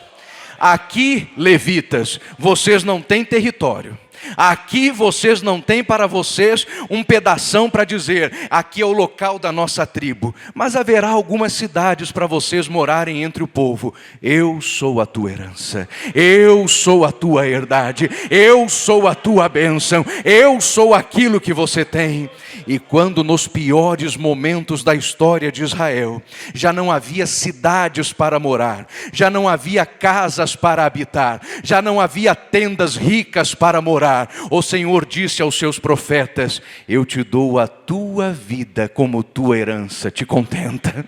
Aqui, levitas, vocês não têm território. Aqui vocês não têm para vocês um pedação para dizer, aqui é o local da nossa tribo. Mas haverá algumas cidades para vocês morarem entre o povo. Eu sou a tua herança, eu sou a tua herdade, eu sou a tua bênção, eu sou aquilo que você tem. E quando nos piores momentos da história de Israel, já não havia cidades para morar, já não havia casas para habitar, já não havia tendas ricas para morar, o Senhor disse aos seus profetas, eu te dou a tua vida como tua herança, te contenta?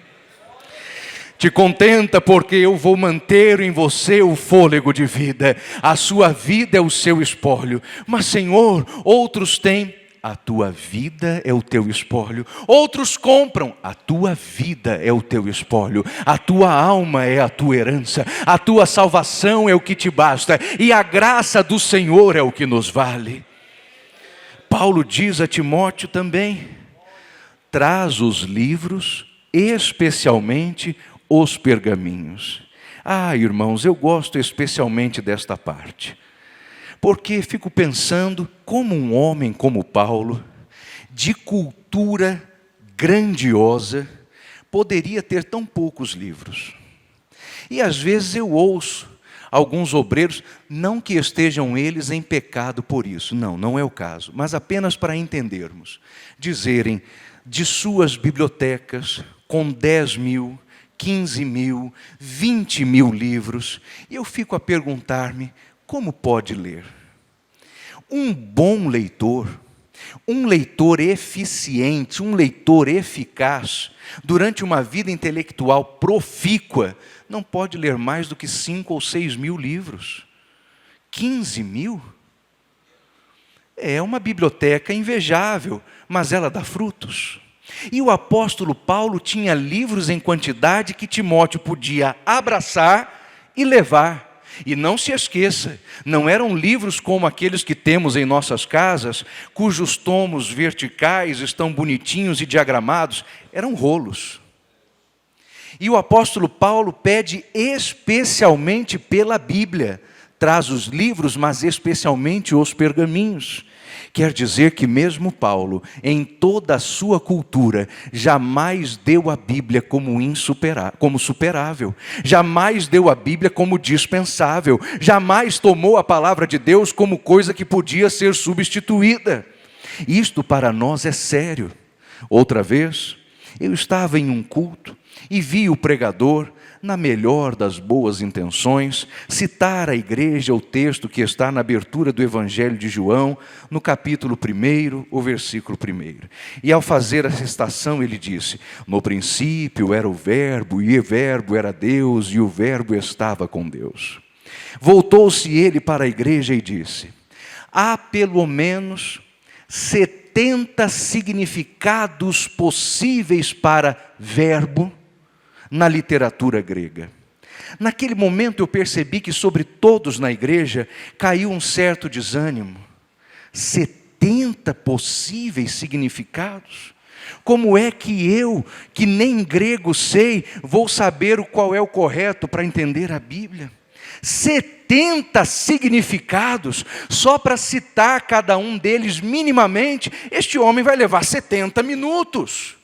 Te contenta porque eu vou manter em você o fôlego de vida, a sua vida é o seu espólio. Mas Senhor, outros têm, a tua vida é o teu espólio. Outros compram, a tua vida é o teu espólio. A tua alma é a tua herança. A tua salvação é o que te basta. E a graça do Senhor é o que nos vale. Paulo diz a Timóteo também, traz os livros, especialmente os pergaminhos. Ah, irmãos, eu gosto especialmente desta parte. Porque fico pensando como um homem como Paulo, de cultura grandiosa, poderia ter tão poucos livros. E às vezes eu ouço alguns obreiros, não que estejam eles em pecado por isso, não é o caso, mas apenas para entendermos, dizerem de suas bibliotecas com 10 mil, 15 mil, 20 mil livros, e eu fico a perguntar-me, como pode ler? Um bom leitor, um leitor eficiente, um leitor eficaz, durante uma vida intelectual profícua, não pode ler mais do que 5 ou 6 mil livros. 15 mil? É uma biblioteca invejável, mas ela dá frutos. E o apóstolo Paulo tinha livros em quantidade que Timóteo podia abraçar e levar. E não se esqueça, não eram livros como aqueles que temos em nossas casas, cujos tomos verticais estão bonitinhos e diagramados, eram rolos. E o apóstolo Paulo pede especialmente pela Bíblia, traz os livros, mas especialmente os pergaminhos. Quer dizer que mesmo Paulo, em toda a sua cultura, jamais deu a Bíblia como superável, jamais deu a Bíblia como dispensável, jamais tomou a palavra de Deus como coisa que podia ser substituída. Isto para nós é sério. Outra vez, eu estava em um culto e vi o pregador, na melhor das boas intenções, citar à igreja o texto que está na abertura do Evangelho de João, no capítulo 1, o versículo 1. E ao fazer essa citação ele disse, no princípio era o verbo, e o verbo era Deus, e o verbo estava com Deus. Voltou-se ele para a igreja e disse, há pelo menos 70 significados possíveis para verbo, na literatura grega. Naquele momento eu percebi que sobre todos na igreja caiu um certo desânimo. 70 possíveis significados? Como é que eu, que nem grego sei, vou saber qual é o correto para entender a Bíblia? 70 significados, só para citar cada um deles minimamente, este homem vai levar 70 minutos.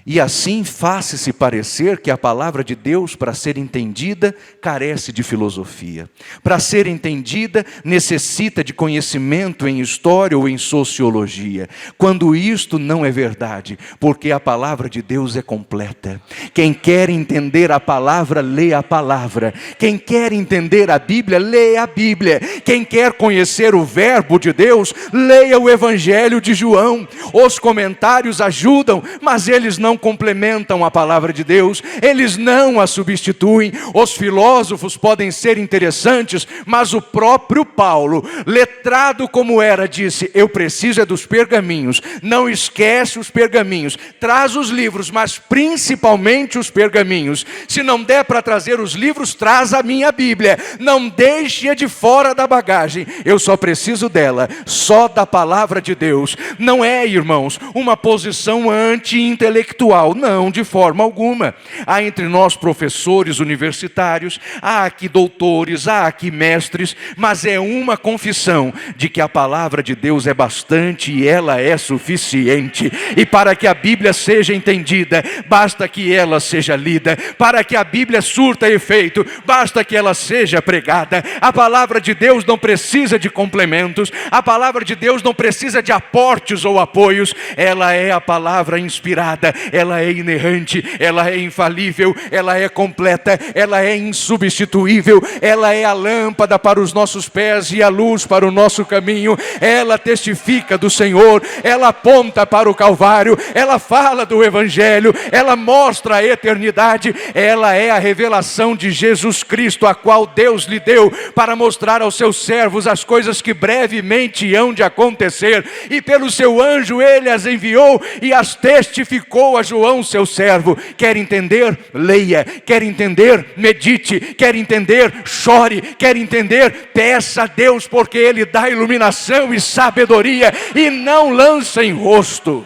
E assim faça-se parecer que a palavra de Deus, para ser entendida, carece de filosofia. Para ser entendida, necessita de conhecimento em história ou em sociologia. Quando isto não é verdade, porque a palavra de Deus é completa. Quem quer entender a palavra, lê a palavra. Quem quer entender a Bíblia, lê a Bíblia. Quem quer conhecer o verbo de Deus, leia o Evangelho de João. Os comentários ajudam, mas eles não complementam a palavra de Deus, eles não a substituem. Os filósofos podem ser interessantes, mas o próprio Paulo, letrado como era, disse: eu preciso é dos pergaminhos. Não esquece os pergaminhos, traz os livros, mas principalmente os pergaminhos. Se não der para trazer os livros, traz a minha Bíblia, não deixe-a de fora da bagagem. Eu só preciso dela, só da palavra de Deus. Não é, irmãos, uma posição anti-intelectual, não, de forma alguma. Há entre nós professores universitários, há aqui doutores, há aqui mestres, mas é uma confissão de que a palavra de Deus é bastante e ela é suficiente. E para que a Bíblia seja entendida, basta que ela seja lida. Para que a Bíblia surta efeito, basta que ela seja pregada. A palavra de Deus não precisa de complementos, a palavra de Deus não precisa de aportes ou apoios. Ela é a palavra inspirada, ela é inerrante, ela é infalível, ela é completa, ela é insubstituível, ela é a lâmpada para os nossos pés e a luz para o nosso caminho. Ela testifica do Senhor, ela aponta para o Calvário, ela fala do Evangelho, ela mostra a eternidade, ela é a revelação de Jesus Cristo, a qual Deus lhe deu para mostrar aos seus servos as coisas que brevemente hão de acontecer, e pelo seu anjo ele as enviou e as testificou a João, seu servo. Quer entender? Leia. Quer entender? Medite. Quer entender? Chore. Quer entender? Peça a Deus, porque Ele dá iluminação e sabedoria e não lança em rosto.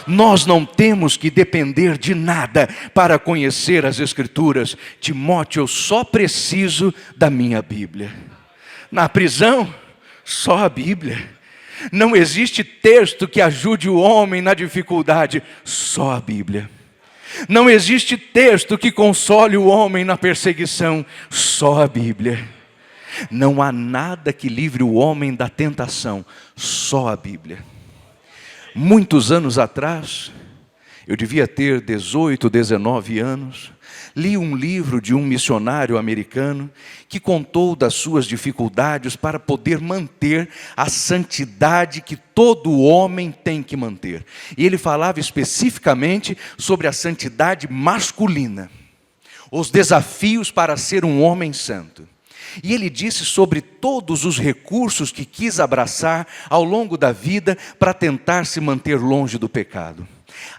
Nós não temos que depender de nada para conhecer as Escrituras. Timóteo, eu só preciso da minha Bíblia. Na prisão, só a Bíblia. Não existe texto que ajude o homem na dificuldade, só a Bíblia. Não existe texto que console o homem na perseguição, só a Bíblia. Não há nada que livre o homem da tentação, só a Bíblia. Muitos anos atrás, eu devia ter 18, 19 anos, li um livro de um missionário americano que contou das suas dificuldades para poder manter a santidade que todo homem tem que manter. E ele falava especificamente sobre a santidade masculina, os desafios para ser um homem santo. E ele disse sobre todos os recursos que quis abraçar ao longo da vida para tentar se manter longe do pecado.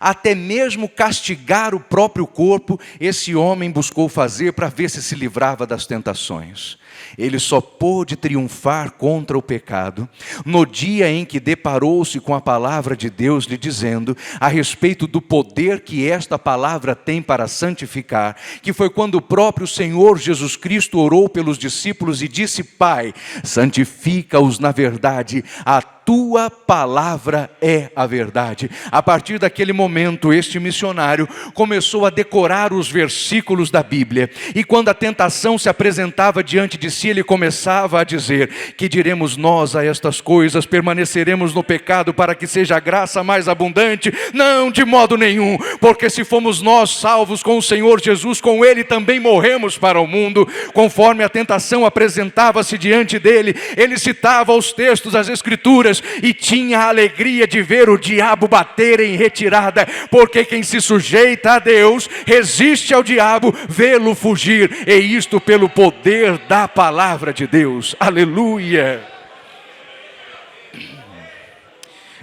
Até mesmo castigar o próprio corpo, esse homem buscou fazer para ver se livrava das tentações. Ele só pôde triunfar contra o pecado no dia em que deparou-se com a palavra de Deus lhe dizendo a respeito do poder que esta palavra tem para santificar, que foi quando o próprio Senhor Jesus Cristo orou pelos discípulos e disse: Pai, santifica-os na verdade, a tua palavra é a verdade. A partir daquele momento, este missionário começou a decorar os versículos da Bíblia, e quando a tentação se apresentava diante de si, ele começava a dizer: que diremos nós a estas coisas? Permaneceremos no pecado para que seja a graça mais abundante? Não, de modo nenhum, porque se fomos nós salvos com o Senhor Jesus, com Ele também morremos para o mundo. Conforme a tentação apresentava-se diante dele, ele citava os textos das Escrituras e tinha a alegria de ver o diabo bater em retirada, porque quem se sujeita a Deus resiste ao diabo, vê-lo fugir, e isto pelo poder da palavra de Deus. Aleluia!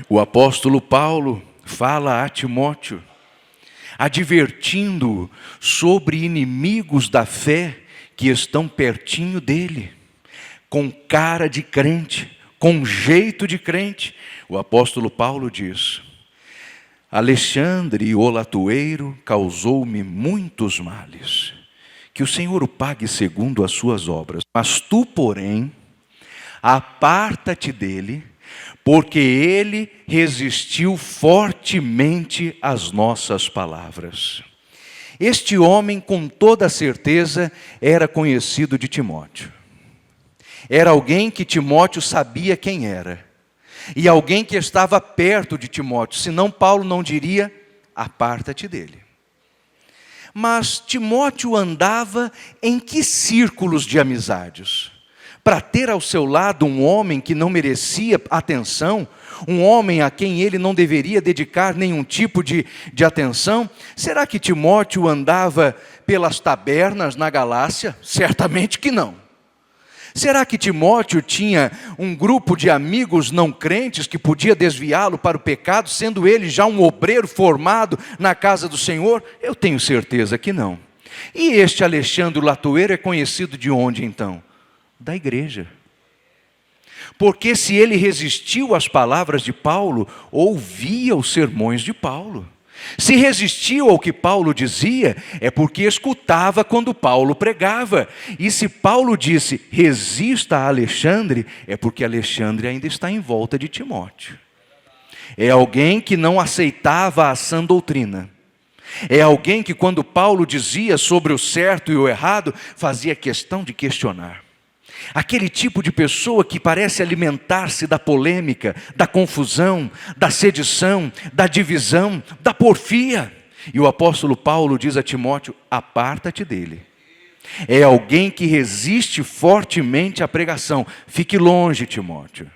O apóstolo Paulo fala a Timóteo, advertindo-o sobre inimigos da fé que estão pertinho dele, com cara de crente, com jeito de crente. O apóstolo Paulo diz: Alexandre, o latoeiro, causou-me muitos males, que o Senhor o pague segundo as suas obras. Mas tu, porém, aparta-te dele, porque ele resistiu fortemente às nossas palavras. Este homem, com toda certeza, era conhecido de Timóteo. Era alguém que Timóteo sabia quem era. E alguém que estava perto de Timóteo, senão Paulo não diria, aparta-te dele. Mas Timóteo andava em que círculos de amizades? Para ter ao seu lado um homem que não merecia atenção, um homem a quem ele não deveria dedicar nenhum tipo de atenção? Será que Timóteo andava pelas tabernas na Galácia? Certamente que não. Será que Timóteo tinha um grupo de amigos não crentes que podia desviá-lo para o pecado, sendo ele já um obreiro formado na casa do Senhor? Eu tenho certeza que não. E este Alexandre Latoeiro é conhecido de onde então? Da igreja. Porque se ele resistiu às palavras de Paulo, ouvia os sermões de Paulo. Se resistiu ao que Paulo dizia, é porque escutava quando Paulo pregava. E se Paulo disse, resista a Alexandre, é porque Alexandre ainda está em volta de Timóteo. É alguém que não aceitava a sã doutrina. É alguém que quando Paulo dizia sobre o certo e o errado, fazia questão de questionar. Aquele tipo de pessoa que parece alimentar-se da polêmica, da confusão, da sedição, da divisão, da porfia. E o apóstolo Paulo diz a Timóteo, aparta-te dele. É alguém que resiste fortemente à pregação. Fique longe, Timóteo.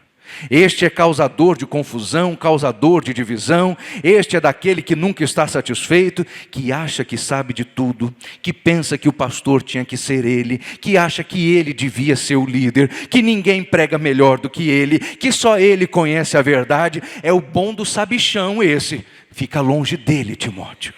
Este é causador de confusão, causador de divisão. Este é daquele que nunca está satisfeito, que acha que sabe de tudo, que pensa que o pastor tinha que ser ele, que acha que ele devia ser o líder, que ninguém prega melhor do que ele, que só ele conhece a verdade. É o bom do sabichão esse. Fica longe dele, Timóteo.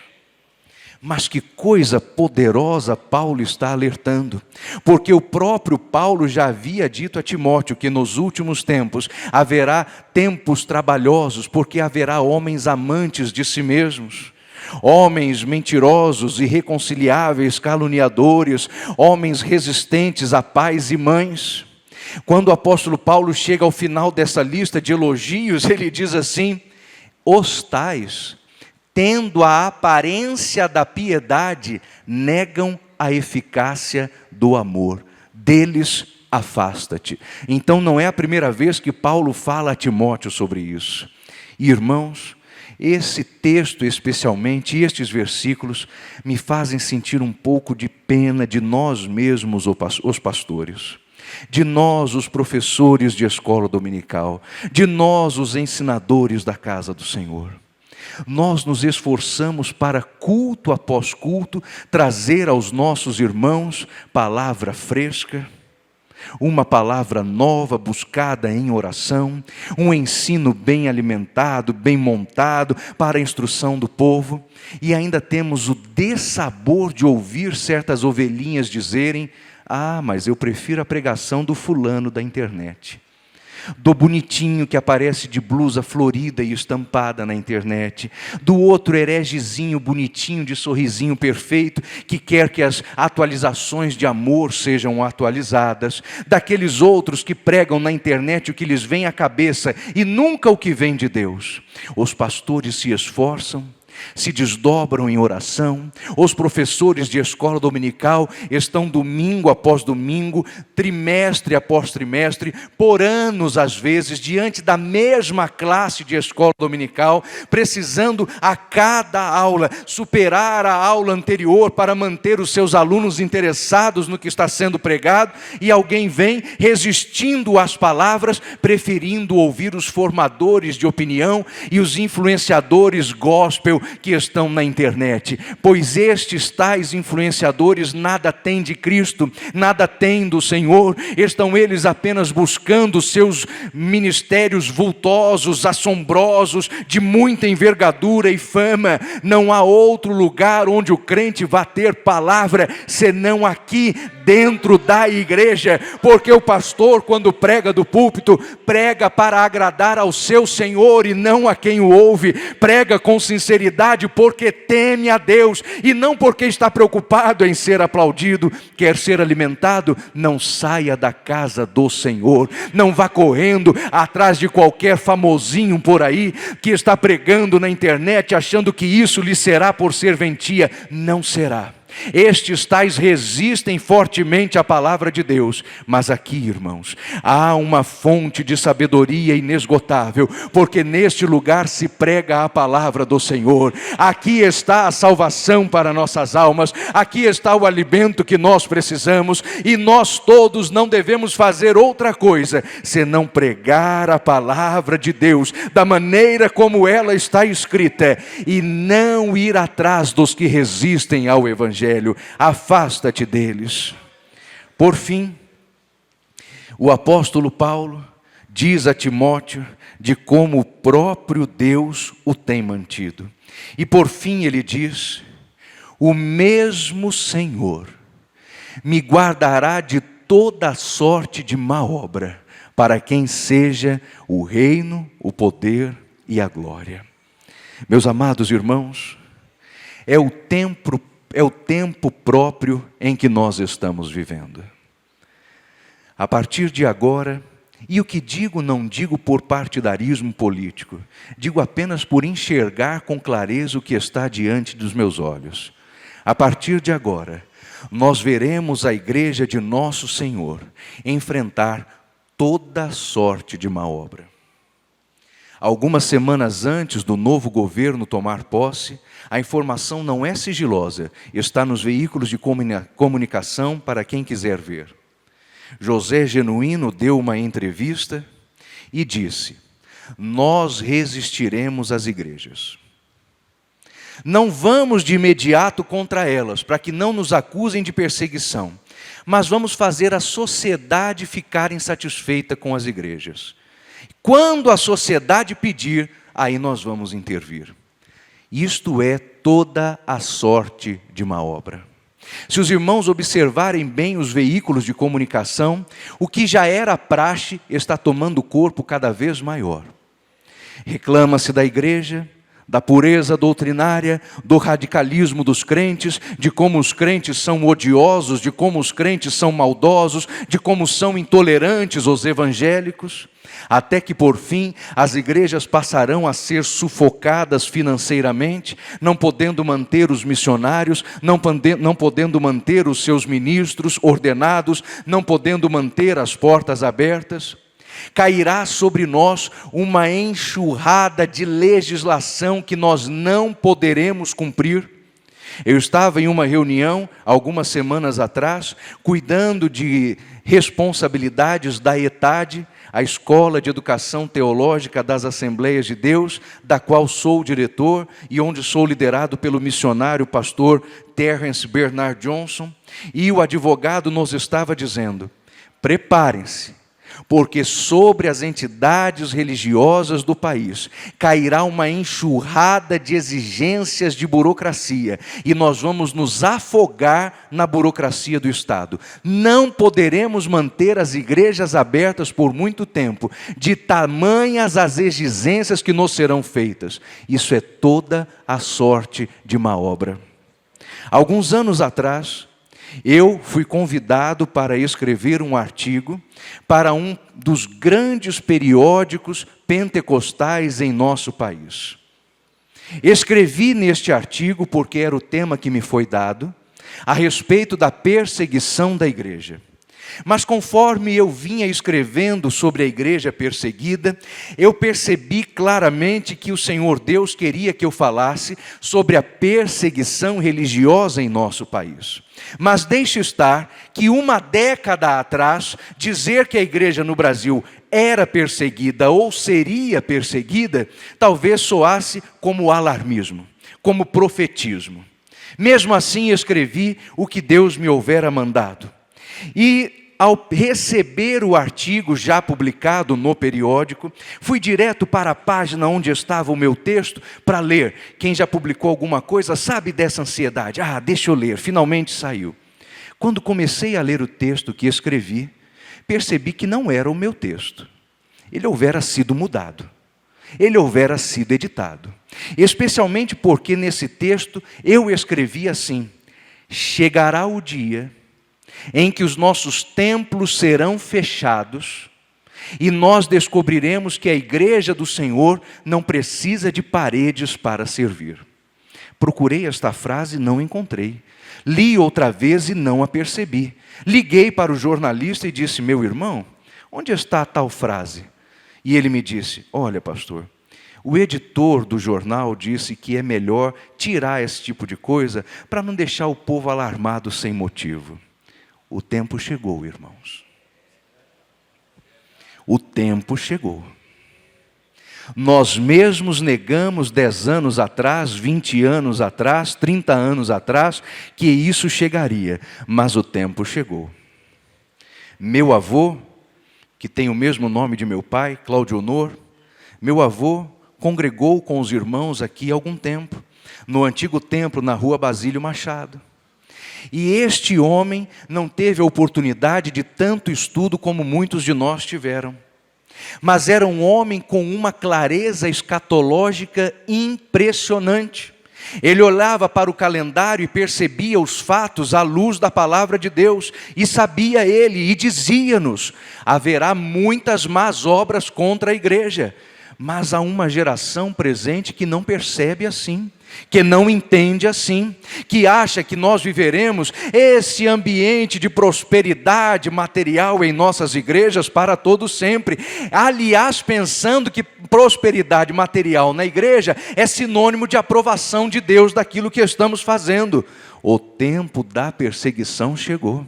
Mas que coisa poderosa Paulo está alertando, porque o próprio Paulo já havia dito a Timóteo que nos últimos tempos haverá tempos trabalhosos, porque haverá homens amantes de si mesmos, homens mentirosos, irreconciliáveis, caluniadores, homens resistentes a pais e mães. Quando o apóstolo Paulo chega ao final dessa lista de elogios, ele diz assim, os tais, tendo a aparência da piedade, negam a eficácia do amor. Deles afasta-te. Então não é a primeira vez que Paulo fala a Timóteo sobre isso. Irmãos, esse texto especialmente, e estes versículos, me fazem sentir um pouco de pena de nós mesmos, os pastores. De nós, os professores de escola dominical. De nós, os ensinadores da casa do Senhor. Nós nos esforçamos para culto após culto, trazer aos nossos irmãos palavra fresca, uma palavra nova buscada em oração, um ensino bem alimentado, bem montado para a instrução do povo, e ainda temos o dessabor de ouvir certas ovelhinhas dizerem, mas eu prefiro a pregação do fulano da internet. Do bonitinho que aparece de blusa florida e estampada na internet, do outro heregezinho bonitinho de sorrisinho perfeito, que quer que as atualizações de amor sejam atualizadas, daqueles outros que pregam na internet o que lhes vem à cabeça e nunca o que vem de Deus. Os pastores se esforçam, se desdobram em oração, os professores de escola dominical estão domingo após domingo, trimestre após trimestre, por anos às vezes, diante da mesma classe de escola dominical, precisando a cada aula superar a aula anterior para manter os seus alunos interessados no que está sendo pregado, e alguém vem resistindo às palavras, preferindo ouvir os formadores de opinião e os influenciadores gospel que estão na internet, pois estes tais influenciadores nada têm de Cristo, nada têm do Senhor, estão eles apenas buscando seus ministérios vultosos, assombrosos, de muita envergadura e fama. Não há outro lugar onde o crente vá ter palavra, senão aqui dentro da igreja, porque o pastor, quando prega do púlpito, prega para agradar ao seu Senhor e não a quem o ouve, prega com sinceridade, fidelidade porque teme a Deus e não porque está preocupado em ser aplaudido, quer ser alimentado, não saia da casa do Senhor. Não vá correndo atrás de qualquer famosinho por aí que está pregando na internet achando que isso lhe será por serventia. Não será. Estes tais resistem fortemente à palavra de Deus, mas aqui, irmãos, há uma fonte de sabedoria inesgotável, porque neste lugar se prega a palavra do Senhor. Aqui está a salvação para nossas almas, aqui está o alimento que nós precisamos, e nós todos não devemos fazer outra coisa senão pregar a palavra de Deus da maneira como ela está escrita, e não ir atrás dos que resistem ao Evangelho. Afasta-te deles. Por fim, o apóstolo Paulo diz a Timóteo de como o próprio Deus o tem mantido. E por fim ele diz: o mesmo Senhor me guardará de toda sorte de má obra, para quem seja o reino, o poder e a glória. Meus amados irmãos, é o tempo próprio em que nós estamos vivendo. A partir de agora, e o que digo não digo por partidarismo político, digo apenas por enxergar com clareza o que está diante dos meus olhos. A partir de agora, nós veremos a igreja de nosso Senhor enfrentar toda sorte de má obra. Algumas semanas antes do novo governo tomar posse, a informação não é sigilosa, está nos veículos de comunicação para quem quiser ver. José Genuíno deu uma entrevista e disse: nós resistiremos às igrejas. Não vamos de imediato contra elas, para que não nos acusem de perseguição, mas vamos fazer a sociedade ficar insatisfeita com as igrejas. Quando a sociedade pedir, aí nós vamos intervir. Isto é toda a sorte de má obra. Se os irmãos observarem bem os veículos de comunicação, o que já era praxe está tomando corpo cada vez maior. Reclama-se da igreja, da pureza doutrinária, do radicalismo dos crentes, de como os crentes são odiosos, de como os crentes são maldosos, de como são intolerantes os evangélicos, até que por fim as igrejas passarão a ser sufocadas financeiramente, não podendo manter os missionários, não podendo manter os seus ministros ordenados, não podendo manter as portas abertas. Cairá sobre nós uma enxurrada de legislação que nós não poderemos cumprir. Eu estava em uma reunião, algumas semanas atrás, cuidando de responsabilidades da ETAD, a Escola de Educação Teológica das Assembleias de Deus, da qual sou o diretor e onde sou liderado pelo missionário pastor Terrence Bernard Johnson, e o advogado nos estava dizendo: preparem-se, porque sobre as entidades religiosas do país cairá uma enxurrada de exigências de burocracia, e nós vamos nos afogar na burocracia do Estado. Não poderemos manter as igrejas abertas por muito tempo, de tamanhas as exigências que nos serão feitas. Isso é toda a sorte de má obra. Alguns anos atrás, eu fui convidado para escrever um artigo para um dos grandes periódicos pentecostais em nosso país. Escrevi neste artigo, porque era o tema que me foi dado, a respeito da perseguição da igreja. Mas conforme eu vinha escrevendo sobre a igreja perseguida, eu percebi claramente que o Senhor Deus queria que eu falasse sobre a perseguição religiosa em nosso país. Mas deixe estar que uma década atrás, dizer que a igreja no Brasil era perseguida ou seria perseguida, talvez soasse como alarmismo, como profetismo. Mesmo assim, escrevi o que Deus me houvera mandado. E ao receber o artigo já publicado no periódico, fui direto para a página onde estava o meu texto para ler. Quem já publicou alguma coisa sabe dessa ansiedade. Deixa eu ler, finalmente saiu. Quando comecei a ler o texto que escrevi, percebi que não era o meu texto. Ele houvera sido mudado. ele houvera sido editado. Especialmente porque nesse texto eu escrevi assim: chegará o dia em que os nossos templos serão fechados e nós descobriremos que a igreja do Senhor não precisa de paredes para servir. Procurei esta frase e não encontrei. Li outra vez e não a percebi. Liguei para o jornalista e disse: meu irmão, onde está a tal frase? E ele me disse: olha, pastor, o editor do jornal disse que é melhor tirar esse tipo de coisa para não deixar o povo alarmado sem motivo. O tempo chegou, irmãos. O tempo chegou. Nós mesmos negamos 10 anos atrás, 20 anos atrás, 30 anos atrás, que isso chegaria, mas o tempo chegou. Meu avô, que tem o mesmo nome de meu pai, Cláudio Honor, meu avô congregou com os irmãos aqui há algum tempo, no antigo templo na rua Basílio Machado. E este homem não teve a oportunidade de tanto estudo como muitos de nós tiveram. Mas era um homem com uma clareza escatológica impressionante. Ele olhava para o calendário e percebia os fatos à luz da palavra de Deus. E sabia ele, e dizia-nos: haverá muitas más obras contra a igreja. Mas há uma geração presente que não percebe assim, que não entende assim, que acha que nós viveremos esse ambiente de prosperidade material em nossas igrejas para todo sempre. Aliás, pensando que prosperidade material na igreja é sinônimo de aprovação de Deus daquilo que estamos fazendo. O tempo da perseguição chegou.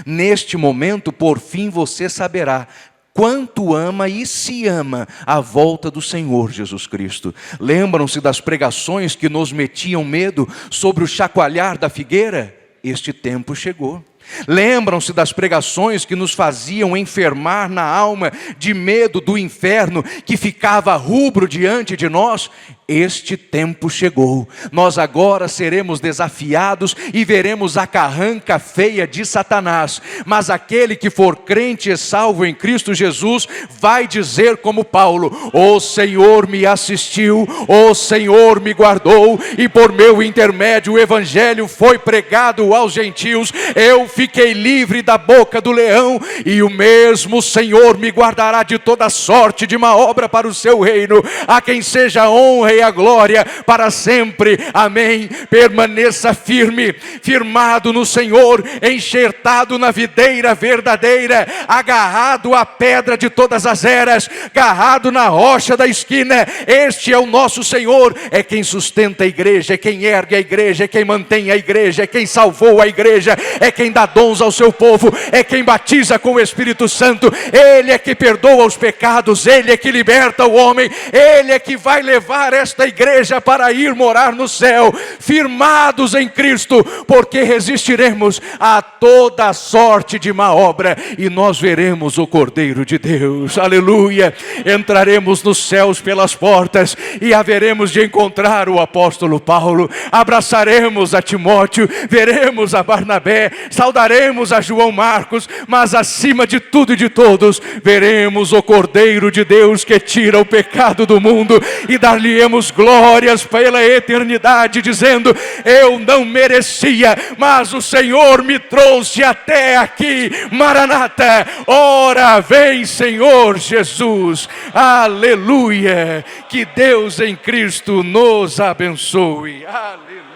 Neste momento, por fim, você saberá quanto ama e se ama a volta do Senhor Jesus Cristo. Lembram-se das pregações que nos metiam medo sobre o chacoalhar da figueira? Este tempo chegou. Lembram-se das pregações que nos faziam enfermar na alma de medo do inferno que ficava rubro diante de nós? Este tempo chegou. Nós agora seremos desafiados e veremos a carranca feia de Satanás. Mas aquele que for crente e salvo em Cristo Jesus vai dizer como Paulo: o Senhor me assistiu, o Senhor me guardou, e por meu intermédio o evangelho foi pregado aos gentios. Eu fiquei livre da boca do leão, e o mesmo Senhor me guardará de toda sorte de má obra para o seu reino, a quem seja a honra e a glória para sempre. Amém. Permaneça firme, firmado no Senhor, enxertado na videira verdadeira, agarrado à pedra de todas as eras, agarrado na rocha da esquina. Este é o nosso Senhor, é quem sustenta a igreja, é quem ergue a igreja, é quem mantém a igreja, é quem salvou a igreja, é quem dá dons ao seu povo, é quem batiza com o Espírito Santo. Ele é que perdoa os pecados, Ele é que liberta o homem, Ele é que vai levar esta igreja para ir morar no céu, firmados em Cristo, porque resistiremos a toda sorte de má obra, e nós veremos o Cordeiro de Deus. Aleluia. Entraremos nos céus pelas portas, e haveremos de encontrar o apóstolo Paulo, abraçaremos a Timóteo, veremos a Barnabé, saudaremos a João Marcos, mas acima de tudo e de todos, veremos o Cordeiro de Deus que tira o pecado do mundo, e dar-lhe-emos glórias pela eternidade, dizendo: eu não merecia, mas o Senhor me trouxe até aqui. Maranata, ora vem Senhor Jesus. Aleluia. Que Deus em Cristo nos abençoe. Aleluia.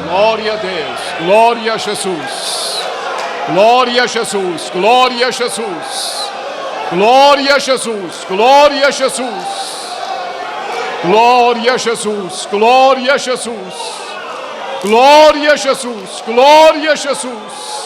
Glória a Deus, glória a Jesus, glória a Jesus, glória a Jesus, glória a Jesus, glória a Jesus, glória a Jesus, glória a Jesus, glória a Jesus, glória a Jesus.